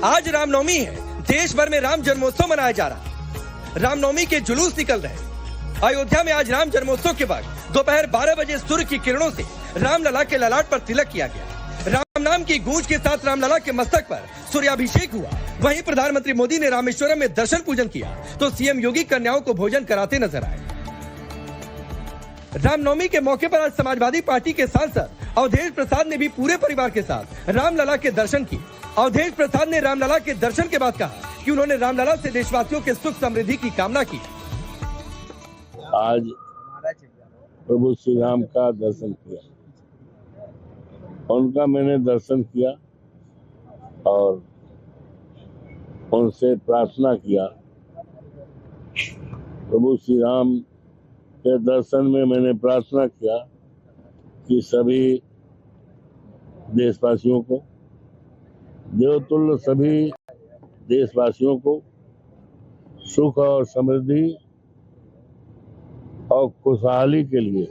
आज रामनवमी है, देश भर में राम जन्मोत्सव मनाया जा रहा है। रामनवमी के जुलूस निकल रहे हैं। अयोध्या में आज राम जन्मोत्सव के वक्त दोपहर 12 बजे सूर्य की किरणों से रामलला के ललाट पर तिलक किया गया। राम नाम की गूंज के साथ रामलला के मस्तक पर सूर्याभिषेक हुआ। वहीं प्रधानमंत्री मोदी ने रामेश्वरम में दर्शन पूजन किया तो सीएम योगी कन्याओं को भोजन कराते नजर आए। रामनवमी के मौके पर आज समाजवादी पार्टी के सांसद अवधेश प्रसाद ने भी पूरे परिवार के साथ रामलला के दर्शन किए। अवधेश प्रसाद ने रामलला के दर्शन के बाद कहा कि उन्होंने रामलला से देशवासियों के सुख समृद्धि की कामना की। आज प्रभु श्री राम का दर्शन किया, उनका मैंने दर्शन किया और उनसे प्रार्थना किया। प्रभु श्री राम के दर्शन में मैंने प्रार्थना किया कि सभी देशवासियों को, देवतुल्य सभी देशवासियों को सुख और समृद्धि और खुशहाली के लिए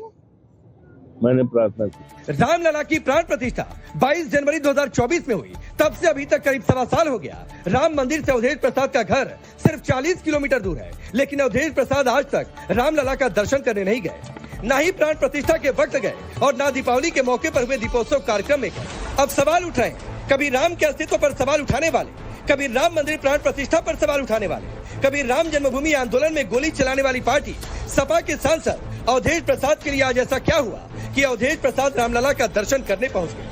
मैंने प्रार्थना की। रामलला की प्राण प्रतिष्ठा 22 जनवरी 2024 में हुई। तब से अभी तक करीब 1.25 साल हो गया। राम मंदिर से अवधेश प्रसाद का घर सिर्फ 40 किलोमीटर दूर है, लेकिन अवधेश प्रसाद आज तक रामलला का दर्शन करने नहीं गए, न ही प्राण प्रतिष्ठा के वक्त गए और न दीपावली के मौके पर हुए दीपोत्सव कार्यक्रम में गए। अब सवाल उठ रहे हैं, कभी राम के अस्तित्व पर सवाल उठाने वाले, कभी राम मंदिर प्राण प्रतिष्ठा पर सवाल उठाने वाले, कभी राम जन्मभूमि आंदोलन में गोली चलाने वाली पार्टी सपा के सांसद अवधेश प्रसाद के लिए आज ऐसा क्या हुआ कि अवधेश प्रसाद रामलला का दर्शन करने पहुंच गए?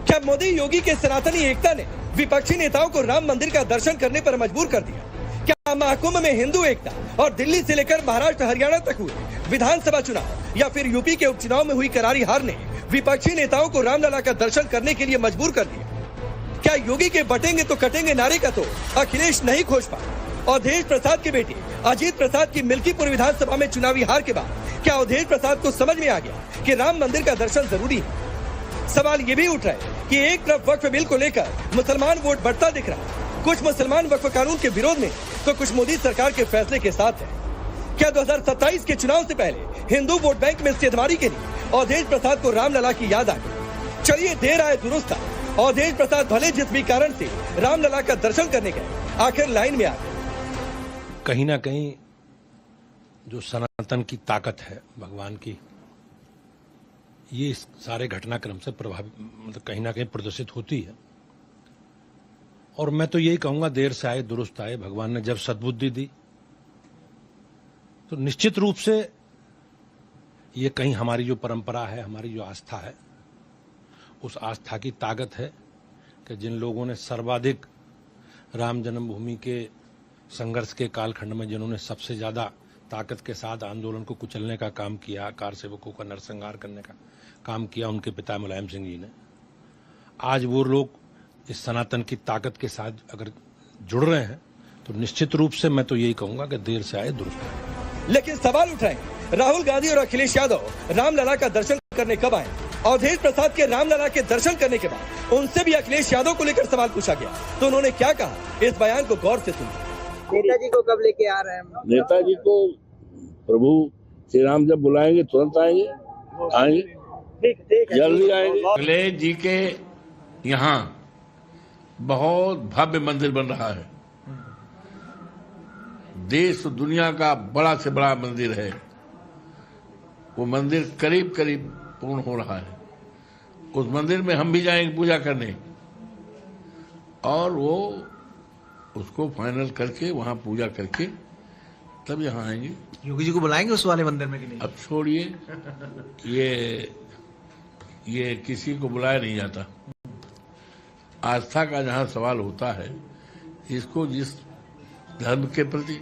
क्या मोदी योगी के सनातनी एकता ने विपक्षी नेताओं को राम मंदिर का दर्शन करने पर मजबूर कर दिया? क्या महाकुंभ में हिंदू एकता और दिल्ली से लेकर महाराष्ट्र हरियाणा तक हुए विधानसभा चुनाव या फिर यूपी के उपचुनाव में हुई करारी हार ने विपक्षी नेताओं को रामलला का दर्शन करने के लिए मजबूर कर दिया? क्या योगी के बटेंगे तो कटेंगे नारे का तो अखिलेश नहीं खोज पाए? अवधेश प्रसाद के बेटे अजीत प्रसाद की मिल्कीपुर विधानसभा में चुनावी हार के बाद क्या अवधेश प्रसाद को समझ में आ गया कि राम मंदिर का दर्शन जरूरी है? सवाल ये भी उठ रहा है कि एक तरफ वक्फ बिल को लेकर मुसलमान वोट बढ़ता दिख रहा है, कुछ मुसलमान वक्फ कानून के विरोध में तो कुछ मोदी सरकार के फैसले के साथ है। क्या 2027 के चुनाव से पहले हिंदू वोट बैंक में सेधमारी के लिए अवधेश प्रसाद को रामलला की याद आ गई? चलिए देर आए दुरुस्त। अवधेश प्रसाद भले जिस भी कारण से रामलला का दर्शन करने गए, आखिर लाइन में आ गए। कहीं ना कहीं जो सनातन की ताकत है भगवान की, ये इस सारे घटनाक्रम से प्रभावित, मतलब कहीं ना कहीं प्रदर्शित होती है। और मैं तो यही कहूंगा, देर से आए दुरुस्त आए। भगवान ने जब सद्बुद्धि दी तो निश्चित रूप से ये कहीं हमारी जो परंपरा है, हमारी जो आस्था है, उस आस्था की ताकत है कि जिन लोगों ने सर्वाधिक राम जन्मभूमि के संघर्ष के कालखंड में जिन्होंने सबसे ज्यादा ताकत के साथ आंदोलन को कुचलने का काम किया, कार सेवकों का नरसंहार करने का काम किया, उनके पिता मुलायम सिंह जी ने, आज वो लोग इस सनातन की ताकत के साथ अगर जुड़ रहे हैं तो निश्चित रूप से मैं तो यही कहूंगा कि देर से आए दुरुस्त आए। लेकिन सवाल उठ रहे हैं, राहुल गांधी और अखिलेश यादव रामलला का दर्शन करने कब आए? अवधेश प्रसाद के रामलला के दर्शन करने के बाद उनसे भी अखिलेश यादव को लेकर सवाल पूछा गया तो उन्होंने क्या कहा, इस बयान को गौर से सुनिए। नेताजी को कब लेके आ रहे हैं? नेताजी को प्रभु श्री राम जब बुलाएंगे तुरंत आएंगे, जल्दी आएंगे। अखिलेश जी के यहाँ बहुत भव्य मंदिर बन रहा है, देश दुनिया का बड़ा से बड़ा मंदिर है। वो मंदिर करीब करीब पूर्ण हो रहा है। उस मंदिर में हम भी जाएंगे पूजा करने और वो उसको फाइनल करके वहां पूजा करके तब यहाँ आएंगे। योगी जी को बुलाएंगे उस वाले मंदिर में कि नहीं? अब छोड़िए, ये किसी को बुलाया नहीं जाता। आस्था का जहाँ सवाल होता है, इसको जिस धर्म के प्रति,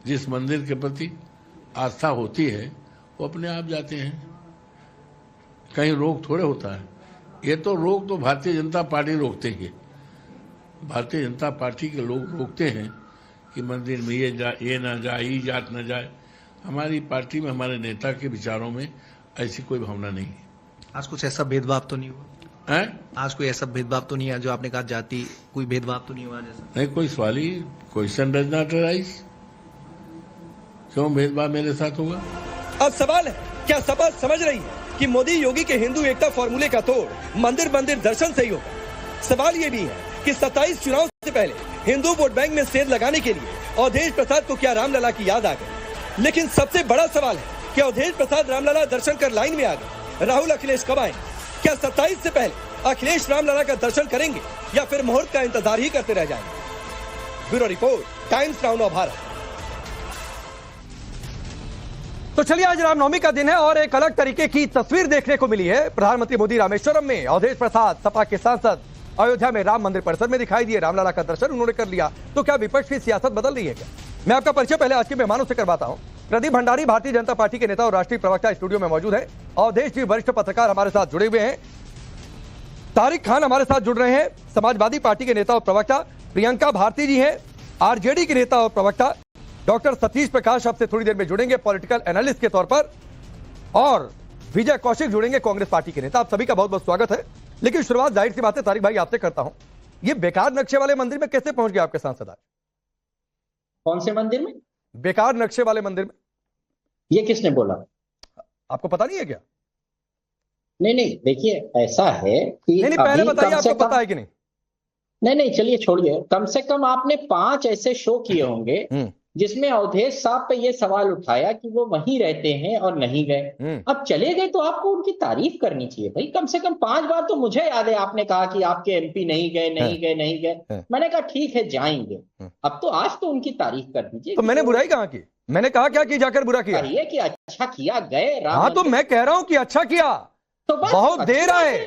जिस मंदिर के प्रति आस्था होती है, वो अपने आप जाते हैं। कहीं रोक थोड़े होता है। ये तो रोक तो भारतीय जनता पार्टी रोकते ही। भारतीय जनता पार्टी के लोग रोकते हैं कि मंदिर में ये ना जाए, ये जात ना जाए। हमारी पार्टी में, हमारे नेता के विचारों में ऐसी कोई भावना नहीं है। आज कुछ ऐसा भेदभाव तो नहीं हुआ है? आज कोई ऐसा भेदभाव तो नहीं है जो आपने कहा जाति, कोई भेदभाव तो नहीं हुआ जैसा? नहीं, कोई सवाल ही, क्वेश्चन डज नॉट अराइज। क्यों भेदभाव मेरे साथ होगा? अब सवाल है, क्या सपा समझ रही है कि मोदी योगी के हिंदू एकता फॉर्मूले का तोड़ मंदिर मंदिर दर्शन से ही होगा? सवाल ये भी है कि 27 चुनाव से पहले हिंदू वोट बैंक में सेंध लगाने के लिए अवधेश प्रसाद को क्या रामलला की याद आ गई। लेकिन सबसे बड़ा सवाल है कि अवधेश प्रसाद रामलला दर्शन कर लाइन में आ गए। राहुल अखिलेश कब आएंगे? क्या 27 से पहले अखिलेश रामलला का दर्शन करेंगे या फिर मुहूर्त का इंतजार ही करते रह जाएंगे? Bureau report, times now Bharat. तो चलिए, आज रामनवमी का दिन है और एक अलग तरीके की तस्वीर देखने को मिली है। प्रधानमंत्री मोदी रामेश्वरम में, अवधेश प्रसाद सपा के सांसद अयोध्या में राम मंदिर परिसर में दिखाई दिए। रामलला का दर्शन उन्होंने कर लिया। तो क्या विपक्ष की सियासत बदल रही है क्या? मैं आपका परिचय पहले आज के मेहमानों से करवाता हूं। प्रदीप भंडारी भारतीय जनता पार्टी के नेता और राष्ट्रीय प्रवक्ता स्टूडियो में मौजूद है। अवधेश जी वरिष्ठ पत्रकार हमारे साथ जुड़े हुए हैं। तारिक खान हमारे साथ जुड़ रहे हैं, समाजवादी पार्टी के नेता और प्रवक्ता। प्रियंका भारती जी हैं, आरजेडी के नेता और प्रवक्ता। डॉक्टर सतीश प्रकाश आपसे थोड़ी देर में जुड़ेंगे पॉलिटिकल एनालिस्ट के तौर पर, और विजय कौशिक जुड़ेंगे कांग्रेस पार्टी के नेता। आप सभी का बहुत बहुत स्वागत है। लेकिन शुरुआत जाहिर सी बात है तारिक भाई आपसे करता हूं, ये बेकार नक्शे वाले मंदिर में कैसे पहुंच गए आपके सांसद आज? कौन से मंदिर में? बेकार नक्शे वाले मंदिर में। ये किसने बोला? आपको पता नहीं है क्या? नहीं, देखिए ऐसा है कि नहीं, पहले बताइए आपको पता है कि नहीं? नहीं, चलिए छोड़िए। कम से कम आपने 5 ऐसे शो किए होंगे जिसमें अवधेश साहब पे ये सवाल उठाया कि वो वहीं रहते हैं और नहीं गए। अब चले गए तो आपको उनकी तारीफ करनी चाहिए भाई। कम से कम 5 बार तो मुझे याद है आपने कहा कि आपके एमपी नहीं गए। मैंने कहा ठीक है जाएंगे। अब तो आज तो उनकी तारीफ कर दीजिए। तो मैंने बुराई कहाँ की? मैंने कहा क्या कि जाकर बुरा किया? कहिए कि अच्छा किया, गए। हाँ, तो मैं कह रहा हूं कि अच्छा किया। तो बहुत देर आए,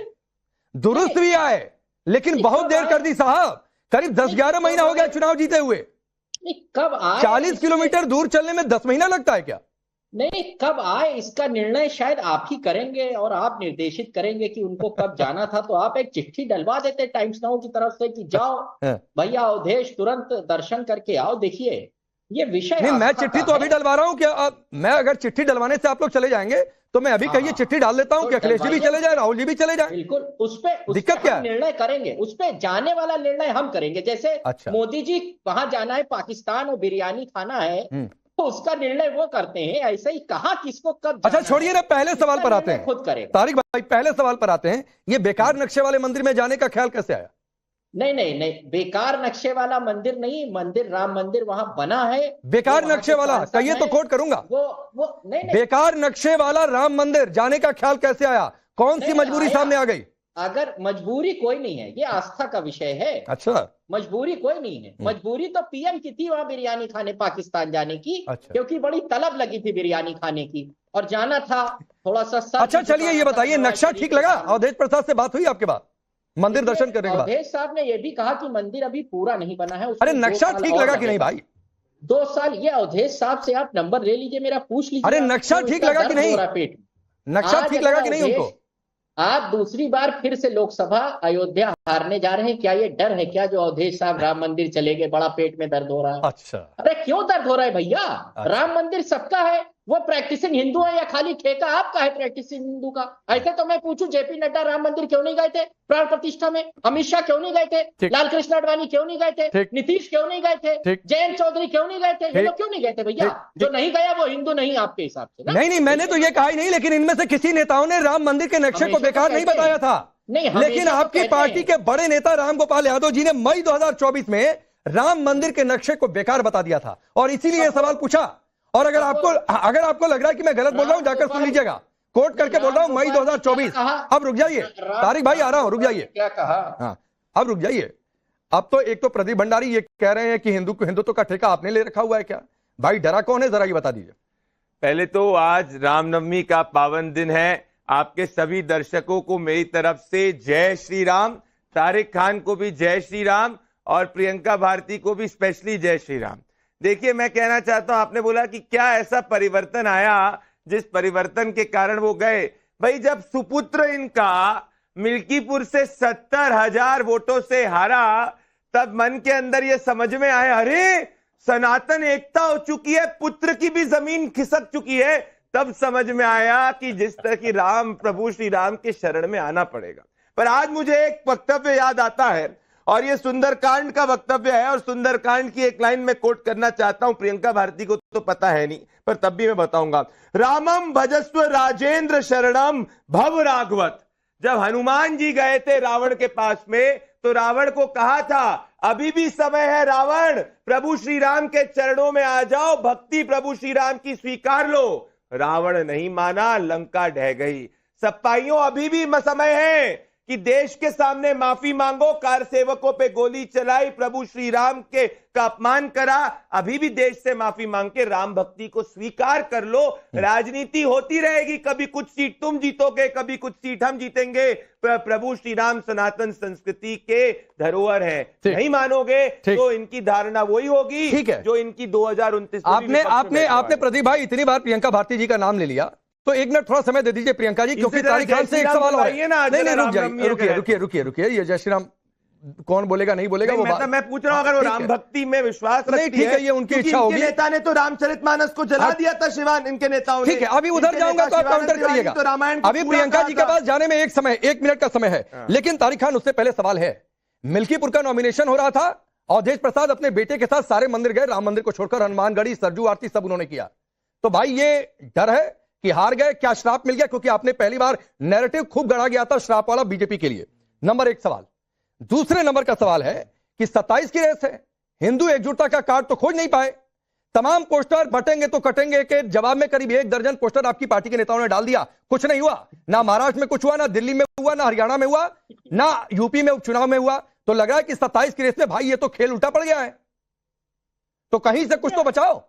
दुरुस्त भी आए, लेकिन बहुत देर कर दी साहब। करीब 10-11 महीना हो गया चुनाव जीते हुए। कब आए? 40 किलोमीटर दूर चलने में 10 महीना लगता है क्या? नहीं, कब आए इसका निर्णय शायद आप ही करेंगे और आप निर्देशित करेंगे कि उनको कब जाना था। तो आप एक चिट्ठी डलवा देते टाइम्स नाउ की तरफ से कि जाओ भैया अवधेश तुरंत दर्शन करके आओ। देखिए ये विषय नहीं, मैं चिट्ठी तो अभी डलवा रहा हूं। क्या मैं अगर चिट्ठी डलवाने से आप लोग चले जाएंगे तो मैं अभी कहिए चिट्ठी डाल देता हूं कि अखिलेश जी भी चले जाए, राहुल जी भी चले जाए। बिल्कुल, उस पे दिक्कत क्या है? निर्णय करेंगे, उस पे जाने वाला निर्णय हम करेंगे। जैसे मोदी जी वहां जाना है पाकिस्तान और बिरयानी खाना है तो उसका निर्णय वो करते हैं। ऐसे ही कहा किसको कब। अच्छा छोड़िए ना, पहले सवाल पर आते हैं। खुद करेगा तारिक भाई, पहले सवाल पर आते हैं। ये बेकार नक्शे वाले मंदिर में जाने का ख्याल कैसे आया? नहीं, बेकार नक्शे वाला मंदिर नहीं, मंदिर राम मंदिर वहां बना है। बेकार नक्शे वाला कहिए तो कोट करूंगा। वो नहीं, बेकार नक्शे वाला राम मंदिर जाने का ख्याल कैसे आया? कौन सी मजबूरी सामने आ गई? अगर मजबूरी कोई नहीं है, ये आस्था का विषय है। अच्छा, मजबूरी कोई नहीं है। मजबूरी तो पीएम की थी वहां बिरयानी खाने पाकिस्तान जाने की। अच्छा। क्योंकि बड़ी तलब लगी थी बिरयानी खाने की और जाना था थोड़ा सा। अच्छा चलिए ये बताइए, नक्शा ठीक लगा? अवधेश प्रसाद से बात हुई आपके बाद मंदिर दर्शन करने के बाद? अवधेश साहब ने यह भी कहा कि मंदिर अभी पूरा नहीं बना है। अरे नक्शा ठीक लगा कि नहीं भाई? 2 साल। ये अवधेश साहब से आप नंबर ले लीजिए, मेरा पूछ लीजिए। अरे नक्शा ठीक लगा कि नहीं? पेट नक्शा ठीक लगा कि नहीं उनको? आप दूसरी बार फिर से लोकसभा अयोध्या हारने जा रहे हैं। क्या ये डर है क्या जो अवधेश साहब राम मंदिर चले गए, बड़ा पेट में दर्द हो रहा है? अच्छा, अरे क्यों दर्द हो रहा है भैया? राम मंदिर सबका है। वो प्रैक्टिसिंग हिंदू है या खाली ठेका आपका है प्रैक्टिसिंग हिंदू का? ऐसे तो मैं पूछूं, जेपी नड्डा राम मंदिर क्यों नहीं गए थे प्राण प्रतिष्ठा में? अमित शाह क्यों नहीं गए थे? लाल कृष्ण आडवाणी क्यों नहीं गए थे? नीतीश क्यों नहीं गए थे? जयंत चौधरी क्यों नहीं गए थे? ये लोग क्यों नहीं गए थे भैया? जो नहीं गया वो हिंदू नहीं आपके हिसाब से? नहीं, मैंने तो ये कहा ही नहीं, लेकिन इनमें से किसी नेताओं ने राम मंदिर के नक्शे को बेकार नहीं बताया था। लेकिन आपकी पार्टी के बड़े नेता राम गोपाल यादव जी ने मई 2024 में राम मंदिर के नक्शे को बेकार बता दिया था और इसीलिए यह सवाल पूछा। और अगर आपको लग रहा है कि मैं गलत बोल रहा हूं, जाकर सुन लीजिएगा। कोट करके बोल रहा हूं, मई 2024। अब रुक जाइए तारिक भाई, आ रहा हूं, रुक जाइए। क्या कहा? हाँ, अब रुक जाइए। अब तो एक तो प्रदीप भंडारी ये कह रहे हैं कि हिंदुत्व का ठेका आपने ले रखा हुआ है क्या? भाई डरा कौन है, जरा ये बता दीजिए। पहले तो आज रामनवमी का पावन दिन है। आपके सभी दर्शकों को मेरी तरफ से जय श्री राम। तारिक खान को भी जय श्री राम और प्रियंका भारती को भी स्पेशली जय श्री राम। देखिए मैं कहना चाहता हूं, आपने बोला कि क्या ऐसा परिवर्तन आया जिस परिवर्तन के कारण वो गए। भाई जब सुपुत्र इनका मिल्कीपुर से 70,000 वोटों से हारा, तब मन के अंदर ये समझ में आया, अरे सनातन एकता हो चुकी है, पुत्र की भी जमीन खिसक चुकी है। तब समझ में आया कि जिस तरह की राम प्रभु श्री राम के शरण में आना पड़ेगा। पर आज मुझे एक वक्तव्य याद आता है और ये सुंदरकांड का वक्तव्य है और सुंदरकांड की एक लाइन में कोट करना चाहता हूं। प्रियंका भारती को तो पता है नहीं, पर तब भी मैं बताऊंगा। रामम भजस्व राजेंद्र शरणम भव राघवत। जब हनुमान जी गए थे रावण के पास में तो रावण को कहा था अभी भी समय है रावण, प्रभु श्री राम के चरणों में आ जाओ, भक्ति प्रभु श्री राम की स्वीकार लो। रावण नहीं माना, लंका ढह गई। सपाइयों अभी भी समय है कि देश के सामने माफी मांगो, कार सेवकों पे गोली चलाई, प्रभु श्री राम के का अपमान करा, अभी भी देश से माफी मांग के राम भक्ति को स्वीकार कर लो। राजनीति होती रहेगी, कभी कुछ सीट तुम जीतोगे, कभी कुछ सीट हम जीतेंगे। प्रभु श्री राम सनातन संस्कृति के धरोहर है, नहीं मानोगे तो इनकी धारणा वही होगी जो इनकी 2029 आपने प्रदीप भाई इतनी बार प्रियंका भारती जी का नाम ले लिया, तो एक मिनट थोड़ा समय दे दीजिए प्रियंका जी, क्योंकि तारिक खान से एक सवाल और है। नहीं, रुकिए, ये जय श्री राम कौन बोलेगा नहीं बोलेगा वो बात मैं पूछ रहा हूं, अगर वो राम भक्ति में विश्वास नहीं, ठीक है, ये उनकी इच्छा होगी। नेता ने तो रामचरितमानस को जला दिया था, शिवान इनके नेताओं ने। ठीक है, अभी उधर जाऊंगा तो आप काउंटर करिएगा। अभी प्रियंका जी के पास जाने में 1 मिनट का समय है, लेकिन तारिक खान उससे पहले सवाल है। मिल्कीपुर का नॉमिनेशन हो रहा था, अवधेश प्रसाद अपने बेटे के साथ सारे मंदिर गए, राम मंदिर को छोड़कर हनुमानगढ़ी, सरजू आरती सब उन्होंने किया। तो भाई ये डर है कि हार गए, क्या श्राप मिल गया? क्योंकि आपने पहली बार नैरेटिव खूब गढ़ा गया था श्राप वाला बीजेपी के लिए। नंबर 1 सवाल। दूसरे नंबर का सवाल है कि 27 की रेस है, हिंदू एकजुटता का कार्ड तो खोज नहीं पाए, तमाम पोस्टर बटेंगे तो कटेंगे के जवाब में करीब 1 दर्जन पोस्टर आपकी पार्टी के नेताओं ने डाल दिया, कुछ नहीं हुआ। ना महाराष्ट्र में कुछ हुआ, ना दिल्ली में हुआ, ना हरियाणा में हुआ, ना यूपी में उपचुनाव में हुआ। तो लग रहा है कि 27 की रेस में भाई ये तो खेल उल्टा पड़ गया है, तो कहीं से कुछ तो बचाओ।